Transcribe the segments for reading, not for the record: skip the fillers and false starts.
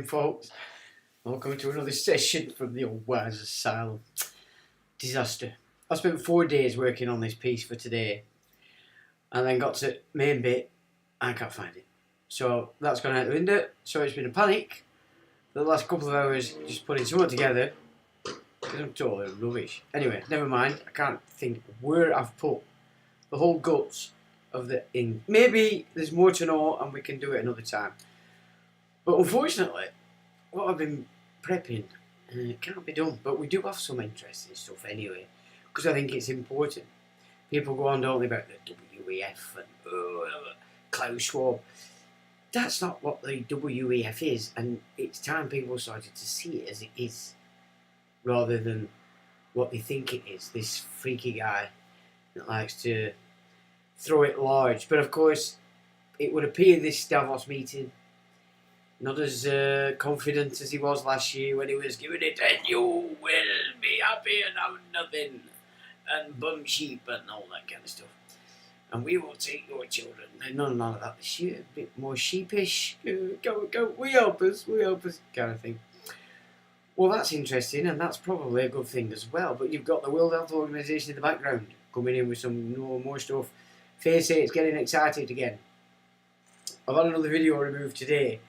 morning, folks. Welcome to another session from the Old Wise Asylum. Disaster. I spent 4 days working on this piece for today, and then got to main bit, and I can't find it. So that's gone out the window. So it's been a panic for the last couple of hours, just putting something together. Because I'm totally rubbish. Anyway, never mind. I can't think where I've put the whole guts of the ink. Maybe there's more to know, and we can do it another time. But unfortunately, what I've been prepping can't be done. But we do have some interesting stuff anyway, because I think it's important. People go on, don't they, about the WEF and Klaus Schwab. That's not what the WEF is, and it's time people started to see it as it is, rather than what they think it is. This freaky guy that likes to throw it large. But of course, it would appear this Davos meeting not as confident as he was last year when he was giving it, and you will be happy and have nothing, and bum sheep and all that kind of stuff. And we will take your children. None of that this year. A bit more sheepish. Go, we help us, kind of thing. Well, that's interesting, and that's probably a good thing as well. But you've got the World Health Organization in the background coming in with some more stuff. Face it, it's getting excited again. I've had another video removed today.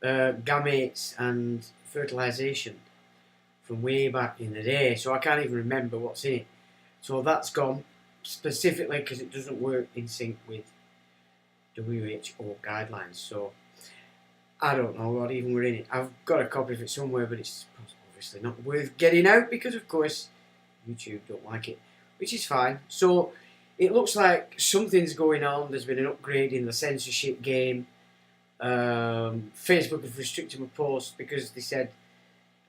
Gametes and fertilisation from way back in the day, so I can't even remember what's in it. So that's gone, specifically because it doesn't work in sync with WHO guidelines. So I don't know what even we're in it. I've got a copy of it somewhere, but it's obviously not worth getting out because, of course, YouTube don't like it, which is fine. So it looks like something's going on. There's been an upgrade in the censorship game. Facebook have restricted my posts because they said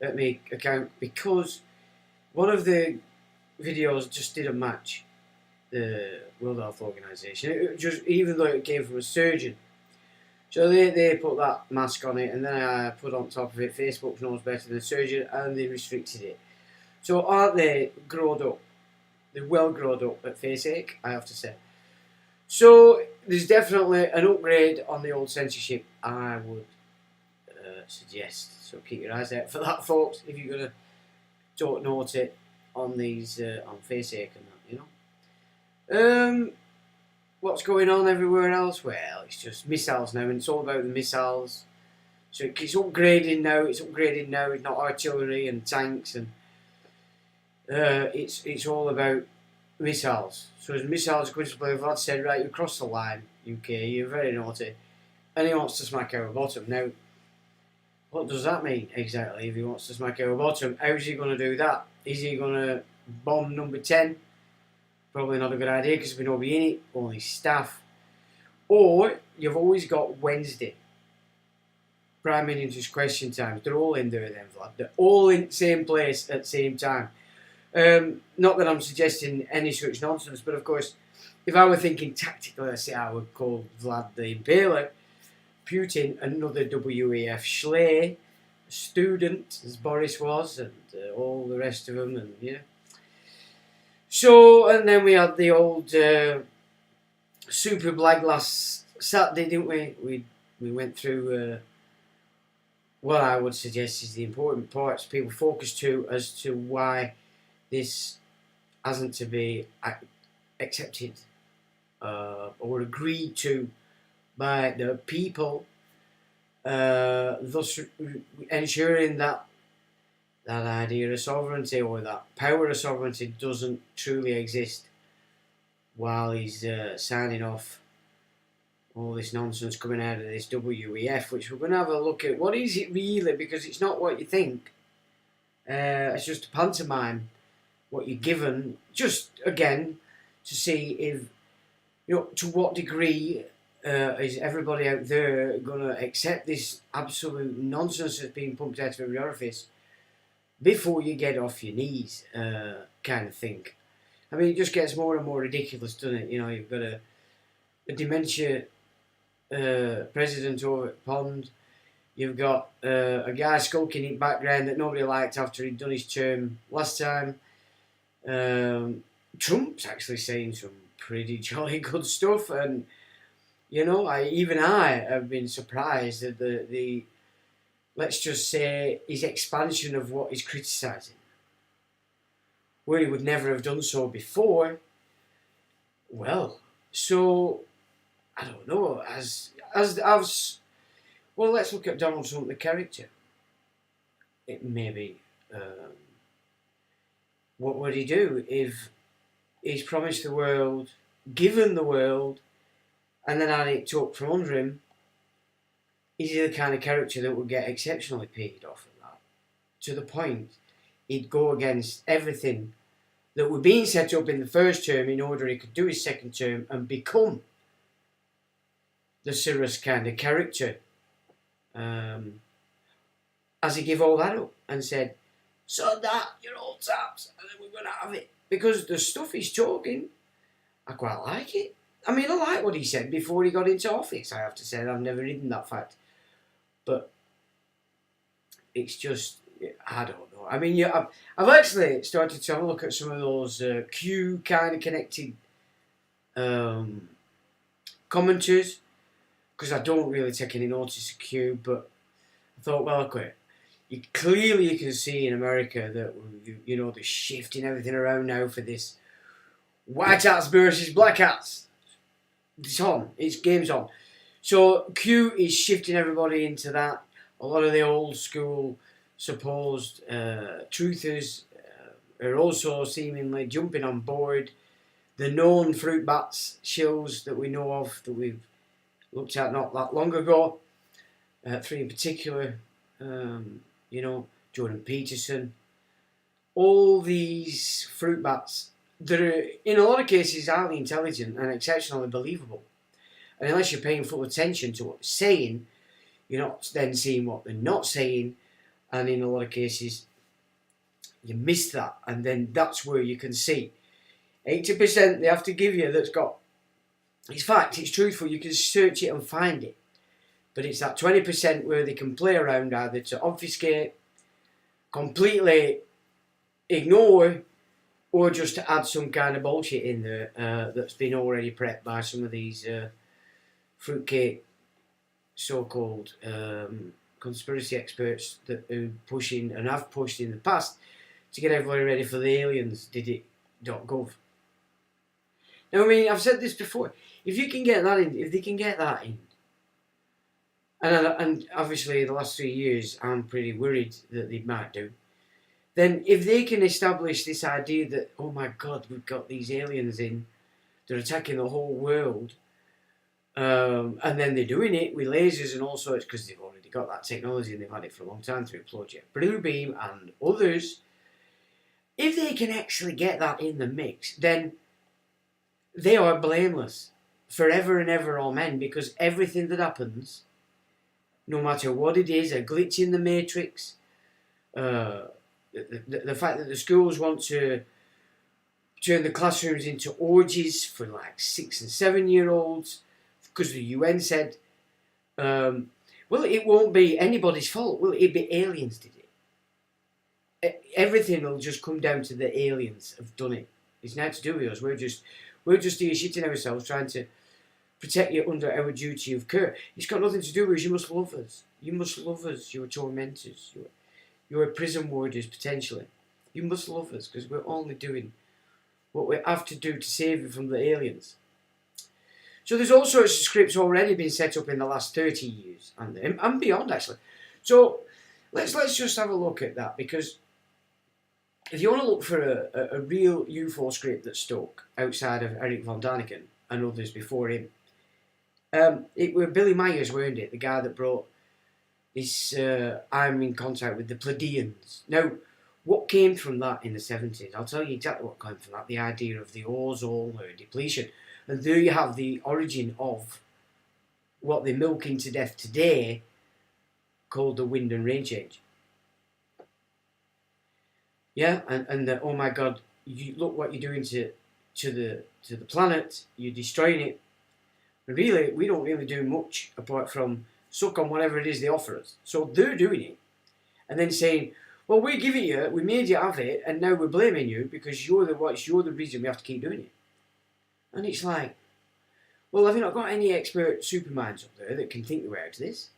at my account, because one of the videos just didn't match the World Health Organization. It just, even though it came from a surgeon. So they put that mask on it, and then I put on top of it, Facebook knows better than a surgeon, and they restricted it. So aren't they growed up? They're well growed up at face ache, I have to say. So there's definitely an upgrade on the old censorship, I would suggest. So keep your eyes out for that, folks, if you're going to don't note it on these, on face ache and that, you know. What's going on everywhere else? Well, it's just missiles now, and it's all about the missiles. So it's upgrading now, it's not artillery and tanks, and it's all about missiles. So as missiles going to play, Vlad said, right, you crossed the line, UK, you're very naughty, and he wants to smack our bottom. Now, what does that mean exactly, if he wants to smack our bottom? How's he going to do that? Is he going to bomb number 10? Probably not a good idea, because we know be in it, only staff. Or, you've always got Wednesday. Prime Minister's question times. They're all in there then, Vlad. They're all in the same place at the same time. Not that I'm suggesting any such nonsense, but of course, if I were thinking tactically, I say I would call Vlad the Impaler, Putin another WEF Schley, student, as Boris was, and all the rest of them, and yeah. So, and then we had the old Super Blag last Saturday, didn't we? We went through what I would suggest is the important parts people focus to as to why this hasn't to be accepted or agreed to by the people, thus ensuring that that idea of sovereignty or that power of sovereignty doesn't truly exist while he's signing off all this nonsense coming out of this WEF, which we're going to have a look at. What is it really? Because it's not what you think. It's just a pantomime, what you're given, just again to see if, you know, to what degree is everybody out there going to accept this absolute nonsense that's being pumped out of every orifice before you get off your knees, kind of thing. I mean, it just gets more and more ridiculous, doesn't it? You know, you've got a dementia president over at Pond. You've got a guy skulking in the background that nobody liked after he'd done his term last time. Trump's actually saying some pretty jolly good stuff, and you know, I have been surprised at the let's just say, his expansion of what he's criticising, where he would never have done so before. Well, so I don't know. Well, let's look at Donald Trump, the character. It maybe what would he do if he's promised the world, given the world, and then had it took from under him? Is he the kind of character that would get exceptionally paid off of that? To the point he'd go against everything that were being set up in the first term in order he could do his second term and become the serious kind of character. As he gave all that up and said, "So that, you're all taps, and then we're going to have it." Because the stuff he's talking, I quite like it. I mean, I like what he said before he got into office, I have to say. I've never hidden that fact. But it's just, I don't know. I mean, I've actually started to have a look at some of those Q kind of connected commenters, because I don't really take any notice of Q, but I thought, well, okay, you can see in America that, you know, they're shifting everything around now for this white hats versus black hats. It's on. It's game's on. So Q is shifting everybody into that. A lot of the old school supposed truthers are also seemingly jumping on board. The known fruit bats shows that we know of, that we've looked at not that long ago, 3 in particular, you know, Jordan Peterson, all these fruit bats that are in a lot of cases highly intelligent and exceptionally believable. And unless you're paying full attention to what they're saying, you're not then seeing what they're not saying, and in a lot of cases you miss that, and then that's where you can see 80% they have to give you that's got, it's fact, it's truthful, you can search it and find it, but it's that 20% where they can play around either to obfuscate, completely ignore, or just to add some kind of bullshit in there that's been already prepped by some of these fruitcake so-called conspiracy experts that are pushing and have pushed in the past to get everybody ready for the aliens did it.gov. Now, I mean, I've said this before. If you can get that in, if they can get that in, and obviously the last 3 years I'm pretty worried that they might do, then if they can establish this idea that, oh my God, we've got these aliens in, they're attacking the whole world, and then they're doing it with lasers and all sorts, because they've already got that technology and they've had it for a long time through Project Bluebeam and others. If they can actually get that in the mix, then they are blameless forever and ever, amen, because everything that happens, no matter what it is, a glitch in the matrix, the fact that the schools want to turn the classrooms into orgies for like 6 and 7 year olds, because the UN said, well, it won't be anybody's fault. Well, it'd be aliens did it. Everything will just come down to the aliens have done it. It's nothing to do with us. We're just here shitting ourselves, trying to protect you under our duty of care. It's got nothing to do with us. You must love us. You must love us. You're tormentors. You're prison warders, potentially. You must love us, because we're only doing what we have to do to save you from the aliens. So there's all sorts of scripts already been set up in the last 30 years and beyond, actually. So let's just have a look at that, because if you want to look for a real UFO script that stuck outside of Eric von Daniken and others before him, it were Billy Myers, weren't it? The guy that brought this I'm in contact with the Pleiadians. Now, what came from that in the 70s? I'll tell you exactly what came from that. The idea of the ozone depletion. And there you have the origin of what they're milking to death today, called the wind and rain change. Yeah, and the, oh my God, you look what you're doing to the planet. You're destroying it. But really, we don't really do much apart from suck on whatever it is they offer us. So they're doing it, and then saying, well, we give it you, we made you have it, and now we're blaming you because you're the reason we have to keep doing it. And it's like, well, have you not got any expert superminds up there that can think their way out of this?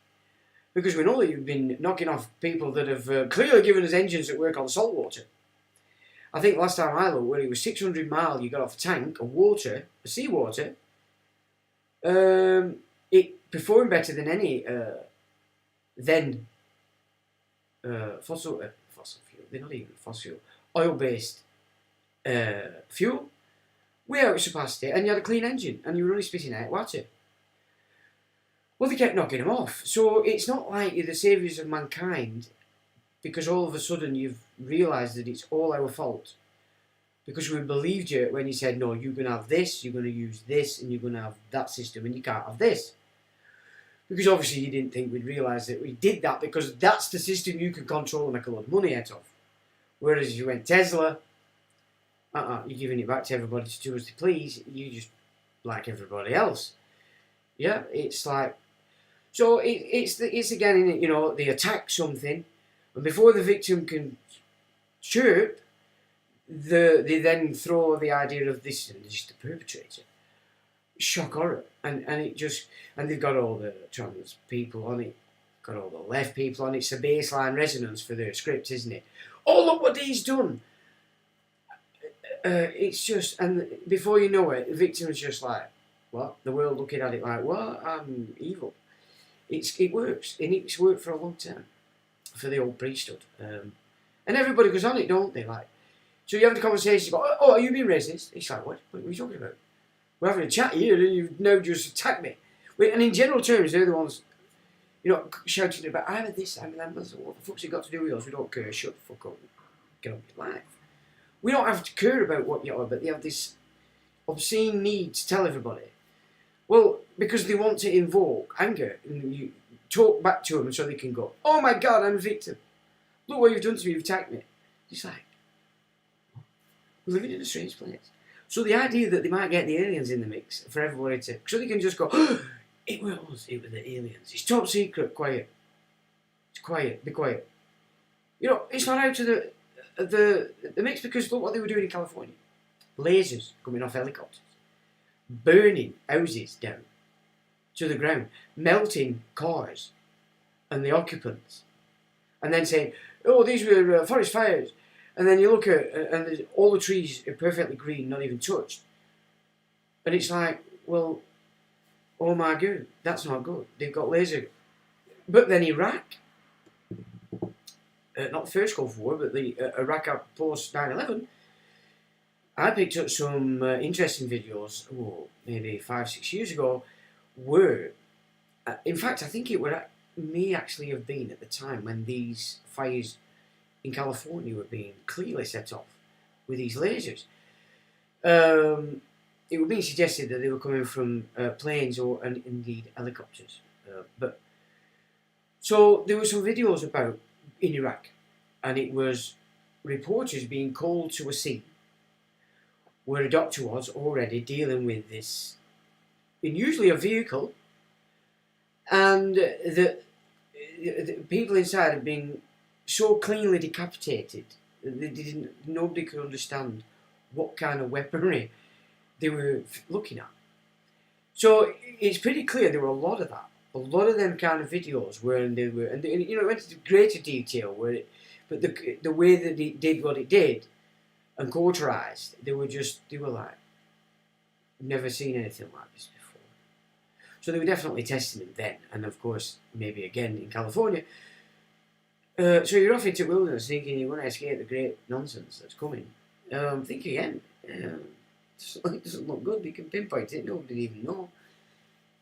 Because we know that you've been knocking off people that have clearly given us engines that work on salt water. I think last time I looked, where it was 600 mile, you got off a tank of water, seawater. It performed better than any fossil fuel. They're not even fossil, oil-based fuel. We outsurpassed it, and you had a clean engine, and you were only spitting out water. Well, they kept knocking them off. So it's not like you're the saviours of mankind, because all of a sudden you've realised that it's all our fault. Because we believed you when you said, no, you're going to have this, you're going to use this, and you're going to have that system, and you can't have this. Because obviously you didn't think we'd realise that we did that, because that's the system you can control and make a lot of money out of. Whereas if you went Tesla, you're giving it back to everybody to do as they please, you just like everybody else. Yeah, it's like, so it's again, you know, they attack something, and before the victim can chirp, they then throw the idea of this and just the perpetrator. Shock horror, and they've got all the trans people on it, got all the left people on it. It's a baseline resonance for their script, isn't it? Oh, look what he's done. It's just, and before you know it, the victim's just like, what? The world looking at it like, what? I'm evil. It works, and it's worked for a long time for the old priesthood, and everybody goes on it, don't they? Like, so you have the conversation about, oh, are you being racist? It's like, what are you talking about? We're having a chat here, and you've now just attacked me. And in general terms, they're the ones, you know, shouting about, I'm this, I'm that. What the fuck's it got to do with us? We don't care. Shut the fuck up. Get on with your life. We don't have to care about what you are, but they have this obscene need to tell everybody. Well, because they want to invoke anger, and you talk back to them so they can go, oh my God, I'm a victim. Look what you've done to me, you've attacked me. It's like, we're living in a strange place. So the idea that they might get the aliens in the mix for everybody to, so they can just go, oh, it was us, it was the aliens. It's top secret, quiet. It's quiet, be quiet. You know, it's not out of the mix, because look what they were doing in California. Lasers coming off helicopters. Burning houses down to the ground. Melting cars and the occupants. And then saying, oh, these were forest fires. And then you look at, and all the trees are perfectly green, not even touched. And it's like, well, oh my God, that's not good. They've got laser. But then Iraq, not the first Gulf War, but the Iraq post 9/11, I picked up some interesting videos, maybe 5-6 years ago, where, in fact, I think it may actually have been at the time when these fires in California were being clearly set off with these lasers. It was being suggested that they were coming from planes and indeed helicopters. But so there were some videos about in Iraq, and it was reporters being called to a scene where a doctor was already dealing with this, in usually a vehicle, and the people inside had been so cleanly decapitated that nobody could understand what kind of weaponry they were looking at. So it's pretty clear there were a lot of that, a lot of them kind of videos where they were, and you know, it went into greater detail but the way that it did what it did and cauterized, they were like, never seen anything like this before. So they were definitely testing them then, and of course maybe again in California. So you're off into wilderness thinking you want to escape the great nonsense that's coming. Think again. It doesn't look good. You can pinpoint it. Nobody would even know.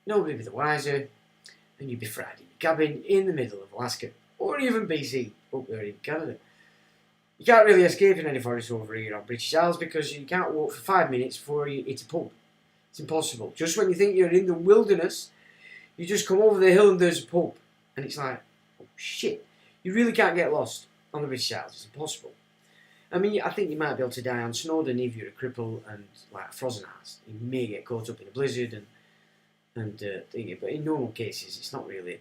Nobody would be the wiser. And you'd be fried in your cabin in the middle of Alaska. Or even BC, up there in Canada. You can't really escape in any forest over here on British Isles, because you can't walk for 5 minutes before you hit a pub. It's impossible. Just when you think you're in the wilderness, you just come over the hill and there's a pub. And it's like, oh shit. You really can't get lost on the British Isles. It's impossible. I mean, I think you might be able to die on Snowdon if you're a cripple and like a frozen ass. You may get caught up in a blizzard and thingy, but in normal cases, it's not really.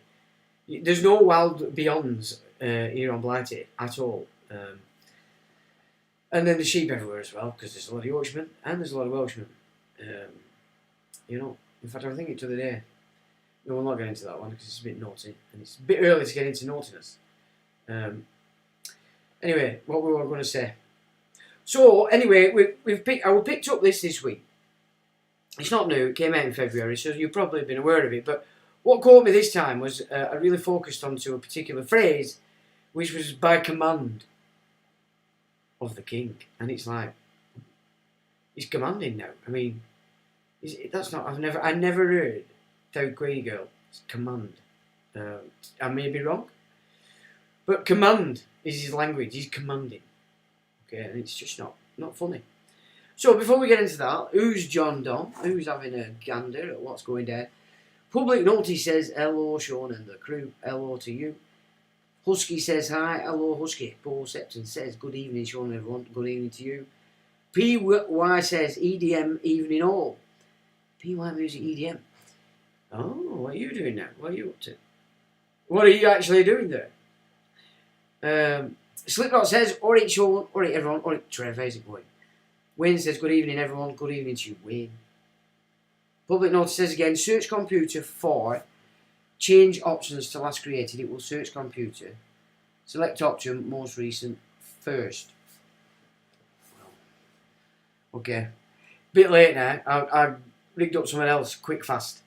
There's no wild beyonds here on Blighty at all. And then the sheep everywhere as well, because there's a lot of Yorkshiremen and there's a lot of Welshmen. You know, in fact, I was thinking the other day, No, we'll not get into that one because it's a bit naughty and it's a bit early to get into naughtiness. Anyway, what we were going to say. So anyway, we've picked up this week. It's not new. It came out in February, so you've probably been aware of it. But what caught me this time was I really focused onto a particular phrase, which was by command of the king, and it's like he's commanding now. I mean, that's not. I never heard South Korea girl command. I may be wrong, but command is his language. He's commanding. Okay, and it's just not funny. So before we get into that, who's John Don? Who's having a gander at what's going down? Public Notice says hello Sean and the crew. Hello to you. Husky says hi. Hello Husky. Paul Septon says good evening Sean and everyone. Good evening to you. PY says EDM evening all. PY music EDM. Oh, what are you doing now? What are you up to? What are you actually doing there? Slipknot says, alright Sean, alright everyone, alright Trev, how's it going? Wayne says, good evening everyone, good evening to you, Wayne. Public Notice says again, search computer for change options to last created. It will search computer. Select option, most recent, first. Okay. Bit late now. I rigged up something else quick fast.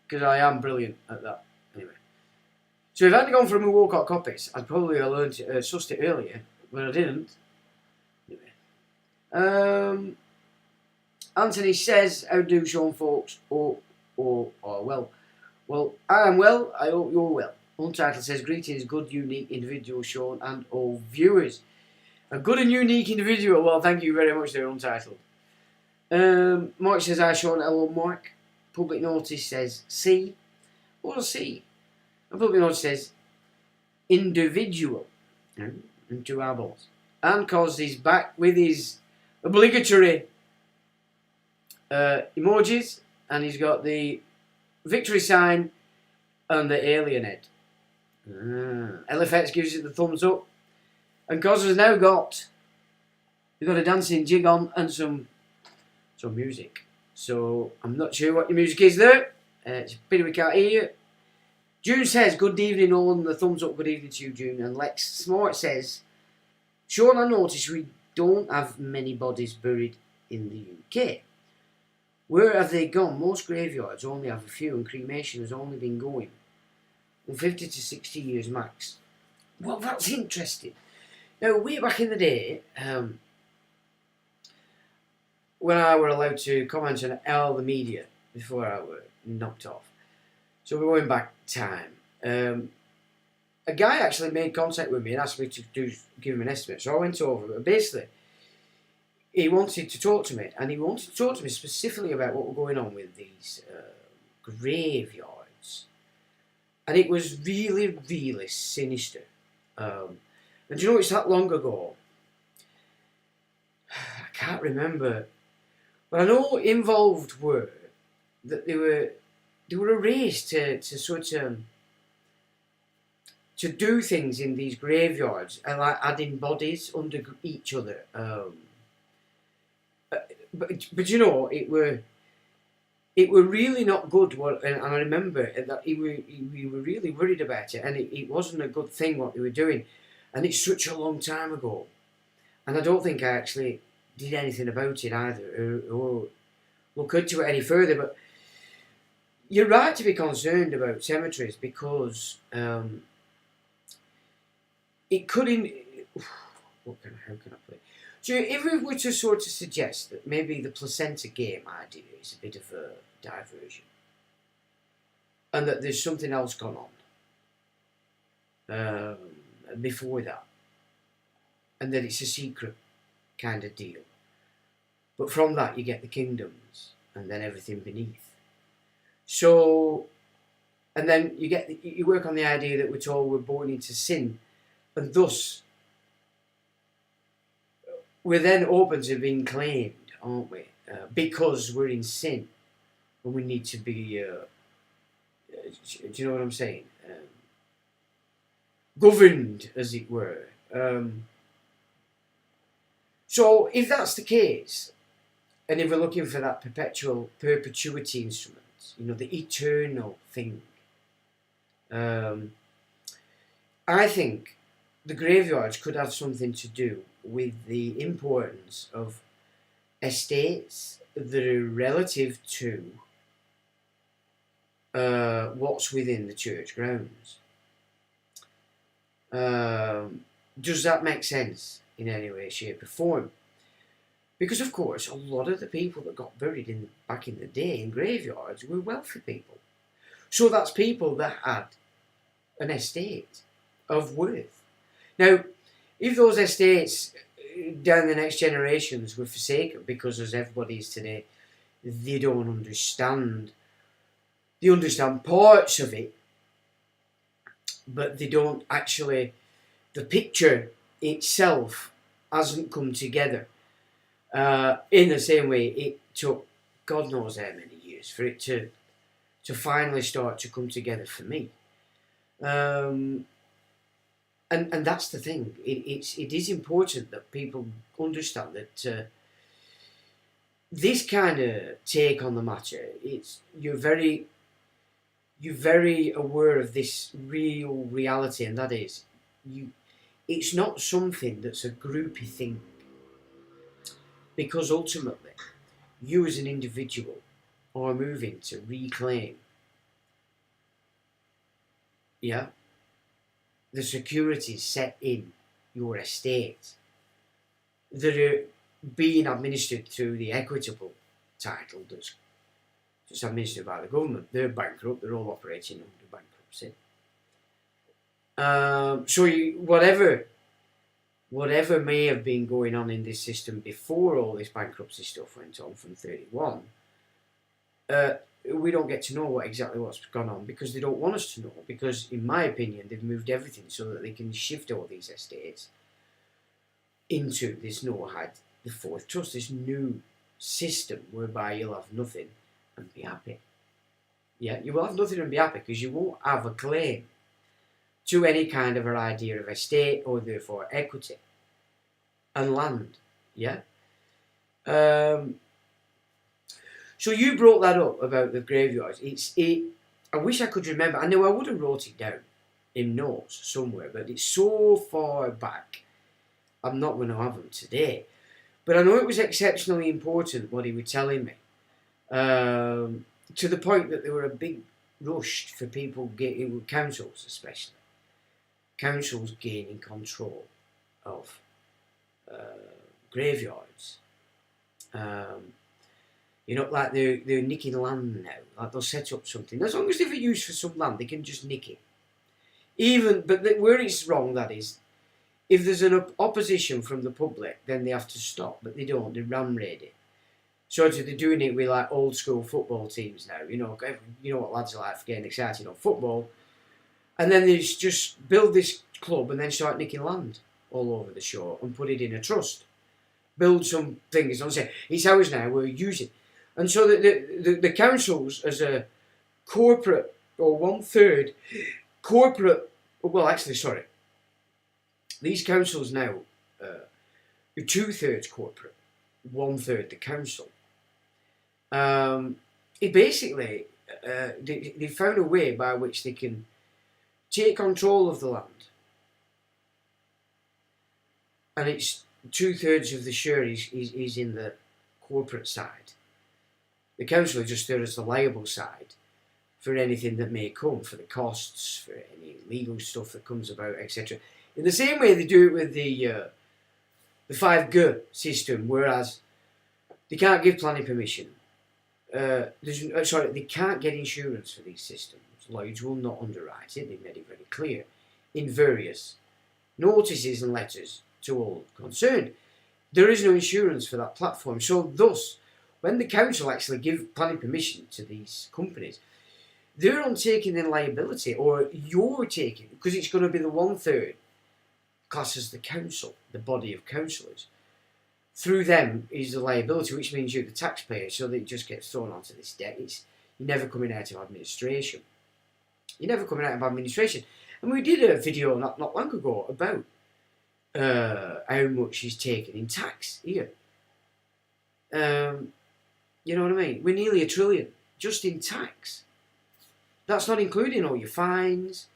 Because I am brilliant at that. Anyway. So if I hadn't gone for a Walcott copies, I'd probably have learned sussed it earlier. But I didn't. Anyway. Anthony says, how do Sean folks? Well, I am well, I hope you're well. Untitled says, greetings, good, unique individual, Sean, and all viewers. A good and unique individual, well, thank you very much there, Untitled. Mark says, hi, Sean, hello, Mark. Public Notice says, C. What a C? And Public Notice says, individual. And two eyeballs. And cause he's back with his obligatory emojis, and he's got the victory sign and the alien head. LFX gives it the thumbs up, and Cos has now got a dancing jig on and some music. So I'm not sure what your music is there. It's a pity we can't hear you. June says good evening all, and the thumbs up. Good evening to you, June. And Lex Smart says, Sean, I noticed we don't have many bodies buried in the UK. Where have they gone? Most graveyards only have a few, and cremation has only been going from 50 to 60 years max. Well, that's interesting. Now, way back in the day, when I were allowed to comment on all the media before I were knocked off, so we're going back time, a guy actually made contact with me and asked me to give him an estimate. So I went over, but basically, he wanted to talk to me, and he wanted to talk to me specifically about what was going on with these graveyards. And it was really, really sinister. And do you know, it's that long ago. I can't remember. But I know involved were that they were raised to sort of to do things in these graveyards, and like adding bodies under each other. But you know, it were really not good. And I remember that we were really worried about it, and it wasn't a good thing what they were doing. And it's such a long time ago, and I don't think I actually did anything about it either, or look into it any further. But you're right to be concerned about cemeteries because it could how can I put it? So if we were to sort of suggest that maybe the placenta game idea is a bit of a diversion, and that there's something else gone on before that, and that it's a secret kind of deal, but from that you get the kingdoms and then everything beneath. So, and then you work on the idea that we're told we're born into sin, and thus we're then open to being claimed, aren't we? Because we're in sin, and we need to be. Do you know what I'm saying? Governed, as it were. So, if that's the case, and if we're looking for that perpetuity instrument, you know, the eternal thing, I think the graveyards could have something to do with the importance of estates that are relative to what's within the church grounds. Does that make sense in any way, shape or form? Because of course a lot of the people that got buried back in the day in graveyards were wealthy people. So that's people that had an estate of worth. Now, if those estates down the next generations were forsaken because, as everybody is today, they don't understand. They understand parts of it, but they don't actually. The picture itself hasn't come together in the same way it took God knows how many years for it to finally start to come together for me. And that's the thing. It is important that people understand that this kind of take on the matter. You're very aware of this real reality, and that is it's not something that's a groupie thing, because ultimately you as an individual are moving to reclaim the securities set in your estate that are being administered through the equitable title that's administered by the government. They're bankrupt, they're all operating under bankruptcy. So whatever may have been going on in this system before all this bankruptcy stuff went on from 31, we don't get to know exactly what's gone on, because they don't want us to know, because in my opinion they've moved everything so that they can shift all these estates into this Noahide the Fourth Trust, this new system whereby you'll have nothing and be happy. Yeah, you will have nothing and be happy because you won't have a claim to any kind of an idea of estate or therefore equity and land. Yeah. So you brought that up about the graveyards. I wish I could remember. I know I would have wrote it down in notes somewhere, but it's so far back, I'm not going to have them today. But I know it was exceptionally important what he was telling me, to the point that there were a big rush for people getting, councils especially, councils gaining control of graveyards. Like they're nicking land now. Like they'll set up something. As long as they've used for some land, they can just nick it. But where it's wrong, that is, if there's an opposition from the public, then they have to stop. But they don't. They ram raid it. So they're doing it with like old school football teams now. You know what lads are like for getting excited on football, and then they just build this club and then start nicking land all over the shore and put it in a trust. Build some things. Don't say it's ours now. We'll use it. And so the councils as a corporate, or 1/3 corporate, well actually sorry, these councils now are 2/3 corporate, 1/3 the council. It basically, they found a way by which they can take control of the land, and it's 2/3 of the share is in the corporate side. The council are just there as the liable side for anything that may come, for the costs, for any legal stuff that comes about, etc. In the same way they do it with the 5G system, whereas they can't give planning permission. They can't get insurance for these systems. Lloyds will not underwrite it. They've made it very clear in various notices and letters to all concerned. There is no insurance for that platform. So thus, when the council actually give planning permission to these companies, they're on taking their liability, or you're taking, because it's going to be the 1/3 class as the council, the body of councillors. Through them is the liability, which means you're the taxpayer, so that it just gets thrown onto this debt. You're never coming out of administration. And we did a video not long ago about how much is taken in tax here. You know what I mean? We're nearly $1 trillion just in tax. That's not including all your fines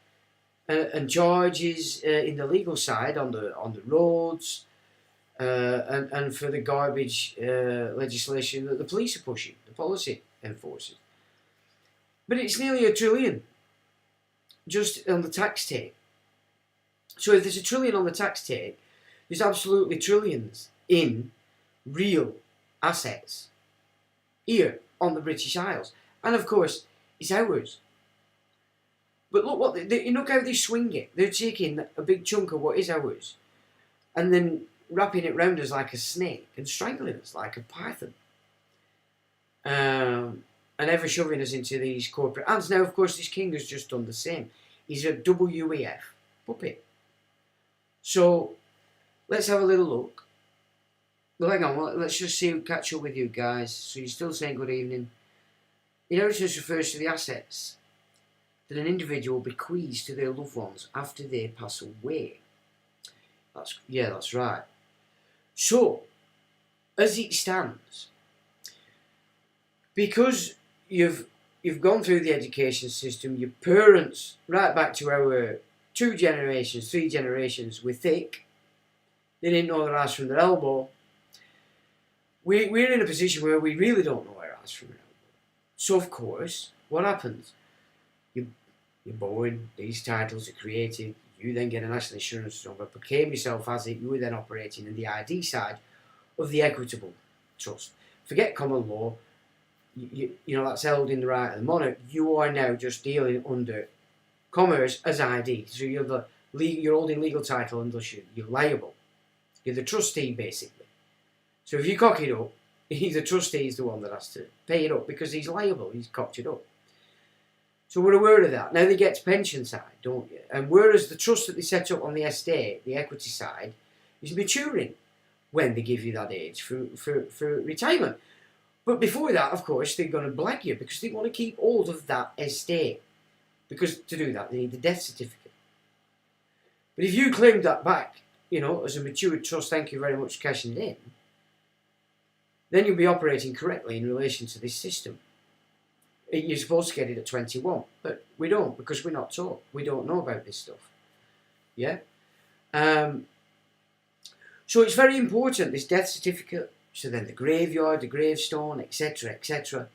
and charges in the legal side on the roads, and for the garbage legislation that the police are pushing, the policy enforcers. But it's nearly $1 trillion just on the tax take. So if there's $1 trillion on the tax take, there's absolutely trillions in real assets here on the British Isles. And of course, it's ours. But look how they swing it. They're taking a big chunk of what is ours and then wrapping it round us like a snake and strangling us like a python. And ever shoving us into these corporate hands. Now, of course, this king has just done the same. He's a WEF puppet. So, let's have a little look. Well, hang on, let's just catch up with you guys. So you're still saying good evening. Inheritance refers to the assets that an individual bequeaths to their loved ones after they pass away. That's right. So, as it stands, because you've gone through the education system, your parents, right back to our 2 generations, 3 generations, were thick. They didn't know their ass from their elbow. We're in a position where we really don't know our ass from our elbow. So, of course, what happens? You're born, these titles are created, you then get a national insurance number, proclaim yourself as it, you were then operating in the ID side of the equitable trust. Forget common law, you know, that's held in the right of the monarch. You are now just dealing under commerce as ID. So you're holding legal title and thus you're liable. You're the trustee, basically. So if you cock it up, the trustee is the one that has to pay it up because he's liable, he's cocked it up. So we're aware of that. Now they get to pension side, don't you? And whereas the trust that they set up on the estate, the equity side, is maturing when they give you that age for retirement. But before that, of course, they're going to blag you because they want to keep hold of that estate. Because to do that, they need the death certificate. But if you claim that back, you know, as a matured trust, thank you very much, cashing it in, then you'll be operating correctly in relation to this system. You're supposed to get it at 21, but we don't because we're not taught. We don't know about this stuff. Yeah? So it's very important, this death certificate, so then the graveyard, the gravestone, etc., etc.,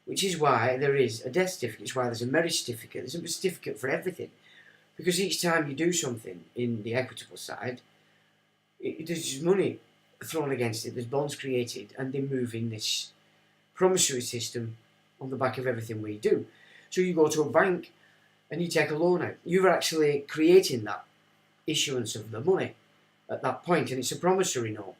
which is why there is a death certificate. It's why there's a marriage certificate. There's a certificate for everything. Because each time you do something in the equitable side, there's money thrown against it, there's bonds created, and they move in this promissory system on the back of everything we do. So you go to a bank and you take a loan out. You're actually creating that issuance of the money at that point, and it's a promissory note.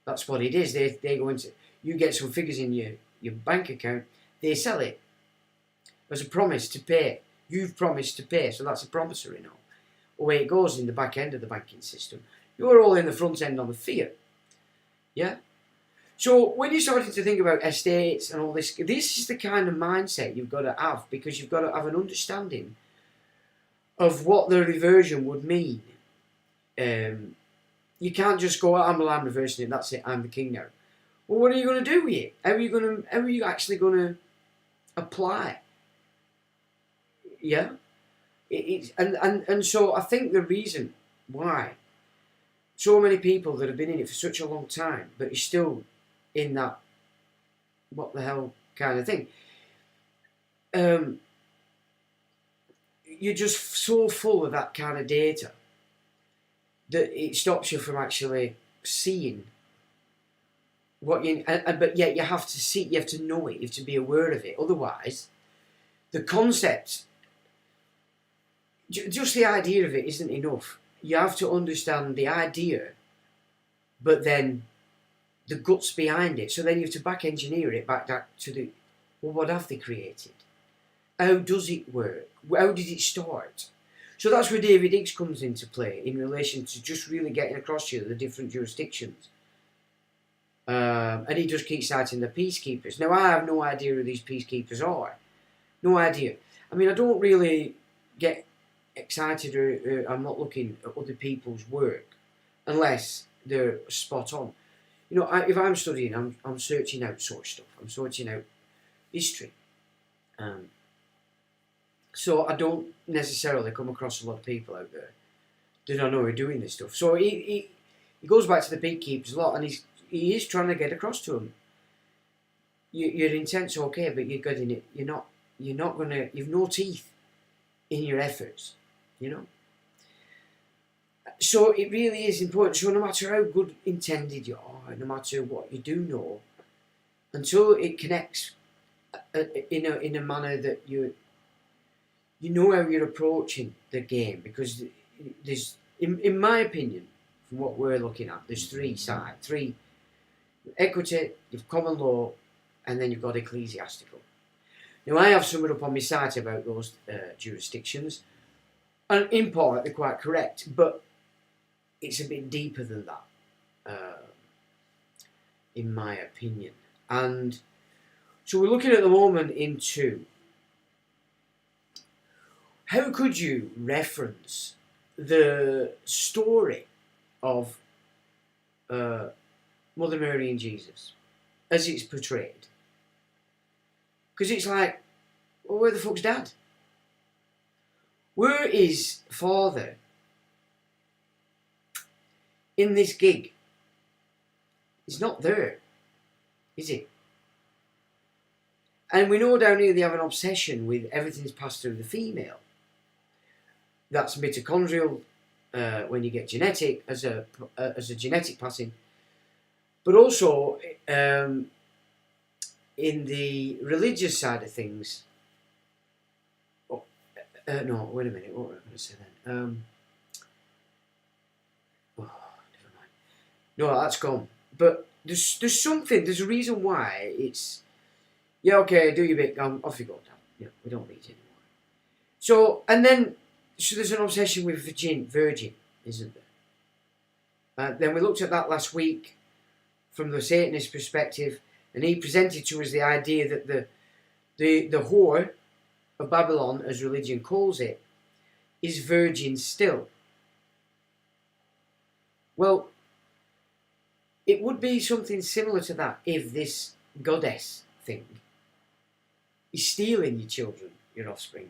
That's what it is. They go into, you get some figures in your bank account, they sell it as a promise to pay. You've promised to pay, so that's a promissory note. Away it goes in the back end of the banking system. You're all in the front end on the fiat. Yeah? So when you're starting to think about estates and all this is the kind of mindset you've got to have, because you've got to have an understanding of what the reversion would mean. You can't just go, I'm reversing it, that's it, I'm the king now. Well, what are you going to do with it? How are you actually going to apply? Yeah? And so I think the reason why so many people that have been in it for such a long time, but is still in that what the hell kind of thing, you're just so full of that kind of data that it stops you from actually seeing what you, but yet you have to see, you have to know it, you have to be aware of it. Otherwise, the concept, just the idea of it isn't enough. You have to understand the idea, but then the guts behind it. So then you have to back engineer it back to the, well, what have they created? How does it work? How did it start? So that's where David Higgs comes into play in relation to just really getting across to you the different jurisdictions. And he just keeps citing the peacekeepers. Now, I have no idea who these peacekeepers are. No idea. I mean, I don't really get excited or I'm not looking at other people's work unless they're spot on. You know, if I'm studying, I'm searching out sort of stuff. I'm searching out history. So I don't necessarily come across a lot of people out there that I know are doing this stuff. So he goes back to the beekeepers a lot, and he is trying to get across to them. Your intent's okay, but you're good in it. You're not gonna. You've no teeth in your efforts. You know. So it really is important. So no matter how good intended you are, no matter what you do know, until it connects in a manner that you know how you're approaching the game, because there's, in my opinion, from what we're looking at, there's three sides: equity, you've common law, and then you've got ecclesiastical. Now I have summed up on my site about those jurisdictions, and in part they're quite correct, but it's a bit deeper than that, in my opinion. And so we're looking at the moment into how could you reference the story of Mother Mary and Jesus as it's portrayed? Because it's like, well, where the fuck's Dad? Where is Father in this gig? He's not there, is he? And we know down here they have an obsession with everything's passed through the female. That's mitochondrial when you get genetic as a genetic passing, but also in the religious side of things. Oh, no, wait a minute. What was I going to say then? Oh, never mind. No, that's gone. But there's something. There's a reason why it's. Yeah, okay, do your bit. Off you go, Dad. Yeah, we don't need you anymore. So, and then. So there's an obsession with virgin, isn't there? Then we looked at that last week from the Satanist perspective, and he presented to us the idea that the whore of Babylon, as religion calls it, is virgin still. Well, it would be something similar to that if this goddess thing is stealing your children, your offspring.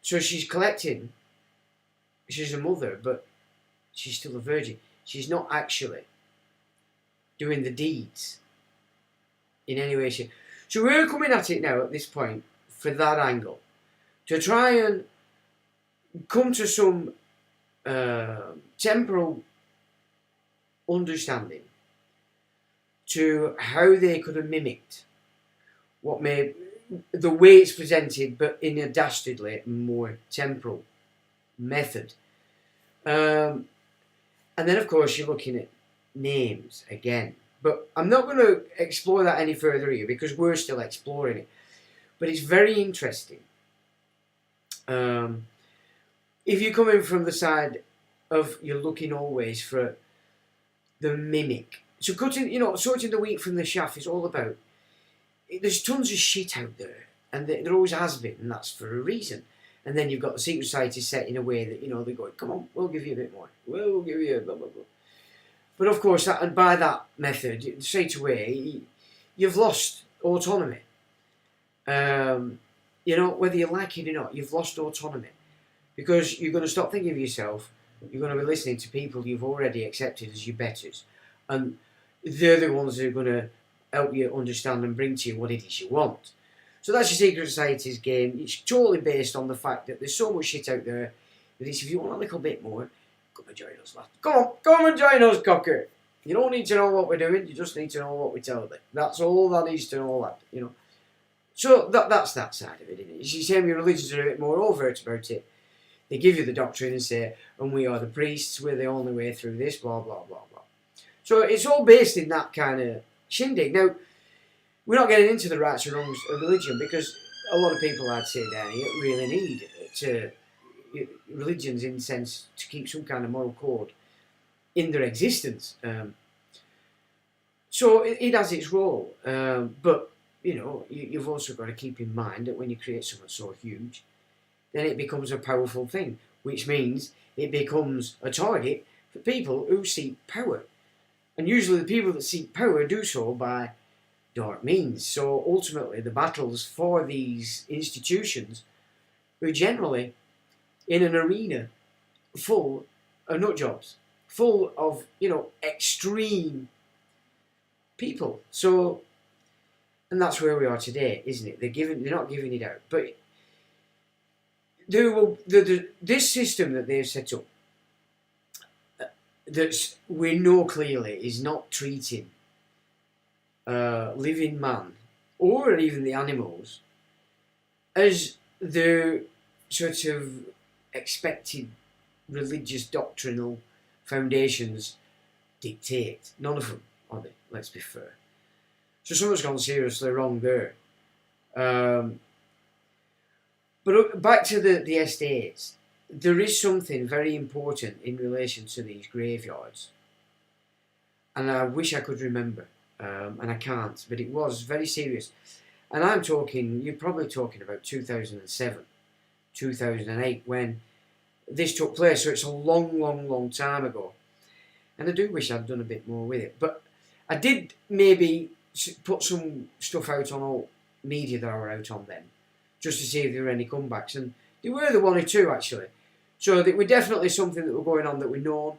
So she's collecting. She's a mother, but she's still a virgin. She's not actually doing the deeds in any way, shape. So we're coming at it now at this point for that angle, to try and come to some temporal understanding to how they could have mimicked what may the way it's presented, but in a dastardly, more temporal method. And then of course you're looking at names again, but I'm not going to explore that any further here because we're still exploring it, but it's very interesting. If you're coming from the side of you're looking always for the mimic, so sorting the wheat from the chaff is all about, there's tons of shit out there, and there always has been, and that's for a reason. And then you've got the secret society set in a way that, they're going, come on, we'll give you a bit more. We'll give you a blah, blah, blah. But of course, and by that method, straight away, you've lost autonomy. Whether you like it or not, you've lost autonomy. Because you're going to stop thinking of yourself. You're going to be listening to people you've already accepted as your betters. And they're the ones who are going to help you understand and bring to you what it is you want. So that's your secret society's game. It's totally based on the fact that there's so much shit out there that it's, if you want a little bit more, come and join us, lad. Come and join us, cocker. You don't need to know what we're doing. You just need to know what we tell them. That's all that needs to know, lad. So that's that side of it, isn't it? You see, same your religions are a bit more overt about it. They give you the doctrine and say, and we are the priests, we're the only way through this, blah, blah, blah, blah. So it's all based in that kind of shindig. Now, we're not getting into the rights and wrongs of religion because a lot of people, I'd say, down here, really need religions in the sense to keep some kind of moral code in their existence. So it has its role. But, you've also got to keep in mind that when you create something so huge, then it becomes a powerful thing, which means it becomes a target for people who seek power. And usually the people that seek power do so by dark means. So ultimately the battles for these institutions who are generally in an arena full of nut jobs, full of, you know, extreme people. So, and that's where we are today, isn't it? They're not giving it out, but this system that they've set up, that we know clearly is not treating living man or even the animals as the sort of expected religious doctrinal foundations dictate. None of them are they, let's be fair. So something's gone seriously wrong there. But back to the estates, there is something very important in relation to these graveyards. And I wish I could remember, and I can't, but it was very serious. And I'm talking, you're probably talking about 2007, 2008, when this took place, so it's a long, long, long time ago. And I do wish I'd done a bit more with it. But I did maybe put some stuff out on all media that I were out on then, just to see if there were any comebacks. And there were the one or two, actually. So they were definitely something that were going on that we known.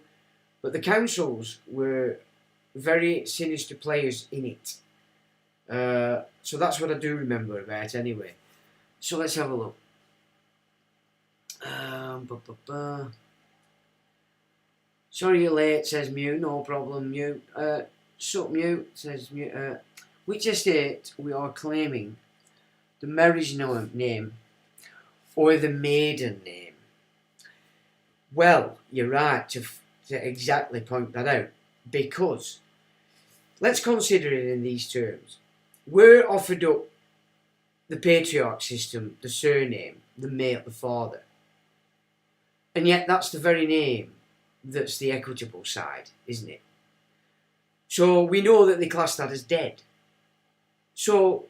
But the councils were very sinister players in it. So that's what I do remember about anyway. So let's have a look. Sorry you're late, says Mew. No problem, Mew. Sup, Mew, says Mew. Which estate we are claiming the marriage name or the maiden name? Well, you're right to exactly point that out, because let's consider it in these terms. We're offered up the patriarch system, the surname, the male, the father. And yet that's the very name that's the equitable side, isn't it? So we know that they class that as dead. So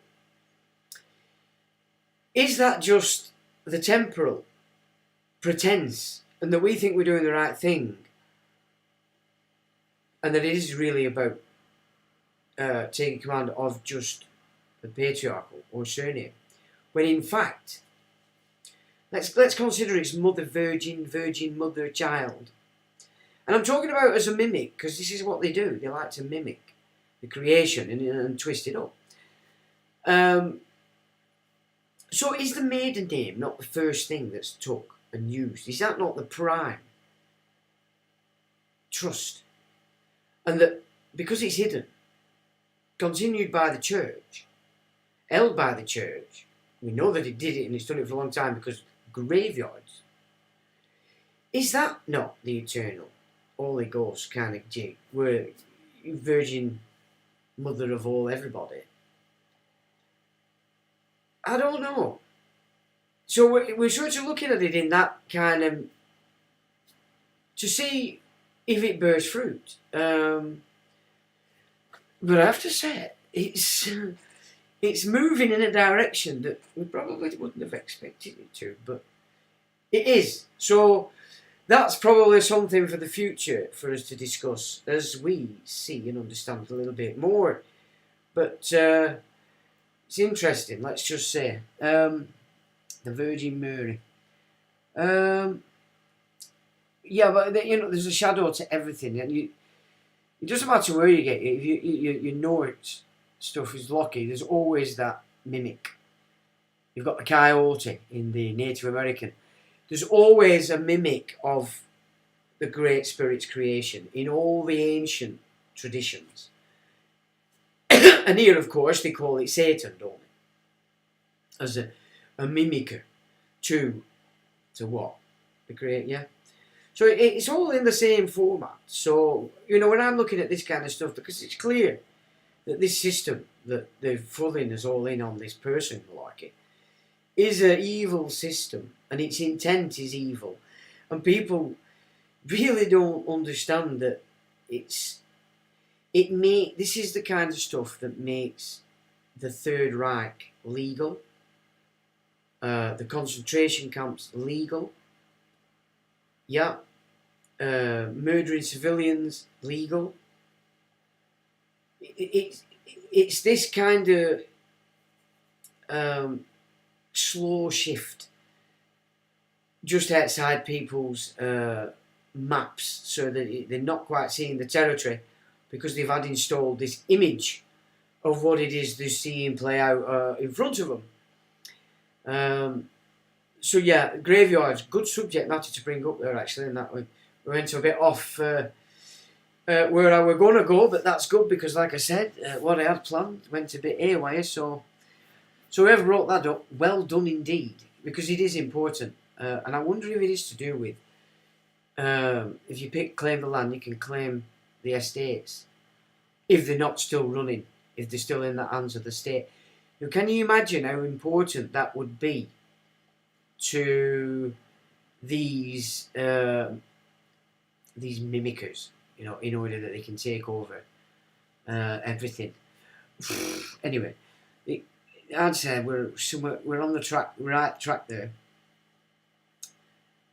is that just the temporal pretense, and that we think we're doing the right thing, and that it is really about taking command of just the patriarchal or surname, when in fact, let's consider it's mother, virgin, mother, child. And I'm talking about as a mimic, because this is what they do. They like to mimic the creation and twist it up. So is the maiden name not the first thing that's took and used? Is that not the prime trust? And that because it's hidden, continued by the church, held by the church, we know that it did it and it's done it for a long time because graveyards. Is that not the eternal Holy Ghost kind of jig, where Virgin Mother of all everybody? I don't know. So we're sort of looking at it in that kind of, to see if it bears fruit. But I have to say, it's moving in a direction that we probably wouldn't have expected it to, but it is. So that's probably something for the future for us to discuss as we see and understand a little bit more. But it's interesting, let's just say. The Virgin Mary. Yeah, but there's a shadow to everything, and it doesn't matter where you get it. If you know it, stuff is lucky. There's always that mimic. You've got the coyote in the Native American. There's always a mimic of the Great Spirit's creation in all the ancient traditions. And here, of course, they call it Satan, don't they? As a mimicker to what? The great, yeah. So it's all in the same format. So, when I'm looking at this kind of stuff, because it's clear that this system that they're fooling us all in on, this person like it, is an evil system, and its intent is evil. And people really don't understand that this is the kind of stuff that makes the Third Reich legal, the concentration camps legal, yeah, murdering civilians legal. It's this kind of slow shift just outside people's maps, so that they're not quite seeing the territory, because they've had installed this image of what it is they're seeing play out in front of them. So yeah, graveyards, good subject matter to bring up there actually, and that we went a bit off where I were going to go, but that's good, because like I said, what I had planned went a bit haywire, so whoever wrote that up, well done indeed, because it is important, and I wonder if it is to do with, if you claim the land, you can claim the estates, if they're not still running, if they're still in the hands of the state. Now, can you imagine how important that would be to these mimickers, you know, in order that they can take over everything. Anyway, I'd say we're on the right track there.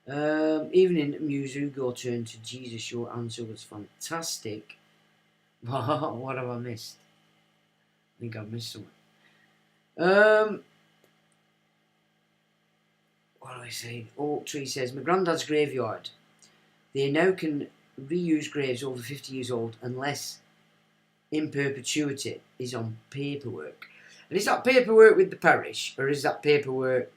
Evening Musugo turned to Jesus. Your answer was fantastic. What have I missed? I think I've missed something. What do I say? Oak Tree says, my granddad's graveyard. They now can reuse graves over 50 years old unless in perpetuity is on paperwork. And is that paperwork with the parish, or is that paperwork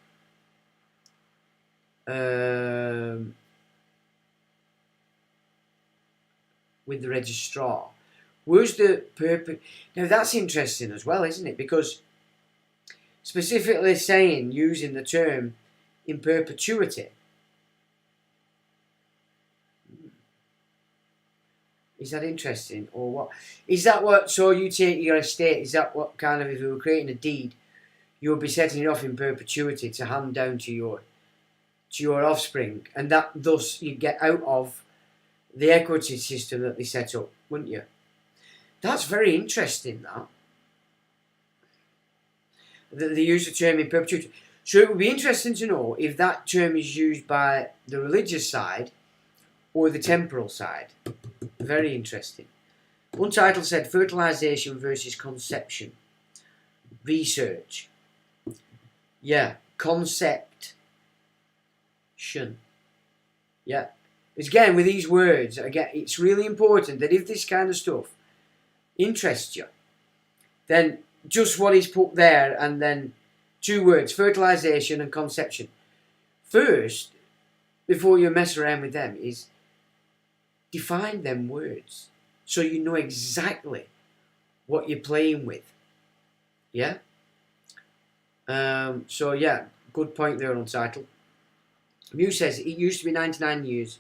with the registrar? Where's the purpose? Now that's interesting as well, isn't it? Because specifically saying, using the term in perpetuity. Is that interesting, or what? Is that what, so you take your estate, is that what kind of, if you were creating a deed, you would be setting it off in perpetuity to hand down to your offspring, and that thus you get out of the equity system that they set up, wouldn't you? That's very interesting, that they use the term in perpetuity. So it would be interesting to know if that term is used by the religious side or the temporal side. Very interesting. Untitled said, fertilisation versus conception. Research. Yeah, conception. Yeah. Again, with these words, again, it's really important that if this kind of stuff interests you, then just what is put there, and then 2 words, fertilisation and conception. First, before you mess around with them, is define them words so you know exactly what you're playing with. Yeah? So yeah, good point there, Untitled. Mew says, it used to be 99 years,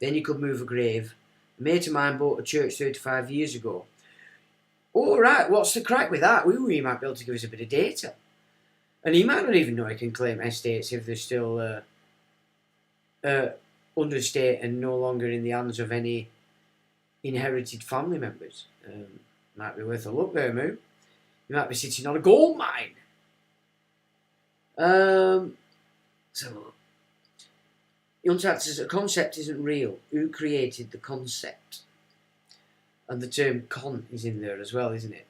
then you could move a grave. A mate of mine bought a church 35 years ago. Alright, what's the crack with that? We might be able to give us a bit of data. And he might not even know he can claim estates if they're still under estate and no longer in the hands of any inherited family members. Might be worth a look there, Moo. You might be sitting on a gold mine. So, Untapped says a concept isn't real. Who created the concept? And the term con is in there as well, isn't it?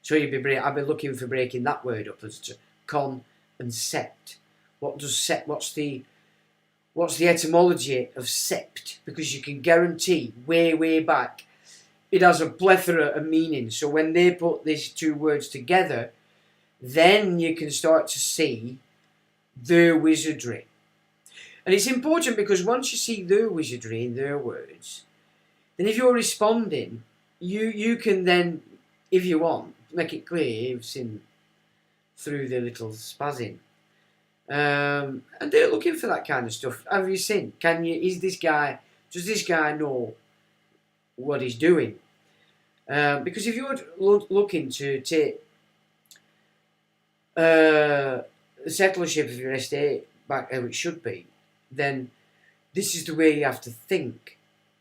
So I'd be looking for breaking that word up as to con and sept. What does sept? What's the etymology of sept? Because you can guarantee way back it has a plethora of meanings. So when they put these 2 words together, then you can start to see their wizardry. And it's important because once you see their wizardry in their words, then if you're responding, you can then, if you want, make it clear you've seen through the little spazzing. And they're looking for that kind of stuff. Have you seen? Does this guy know what he's doing? Because if you're looking to take the settlership of your estate back how it should be, then this is the way you have to think.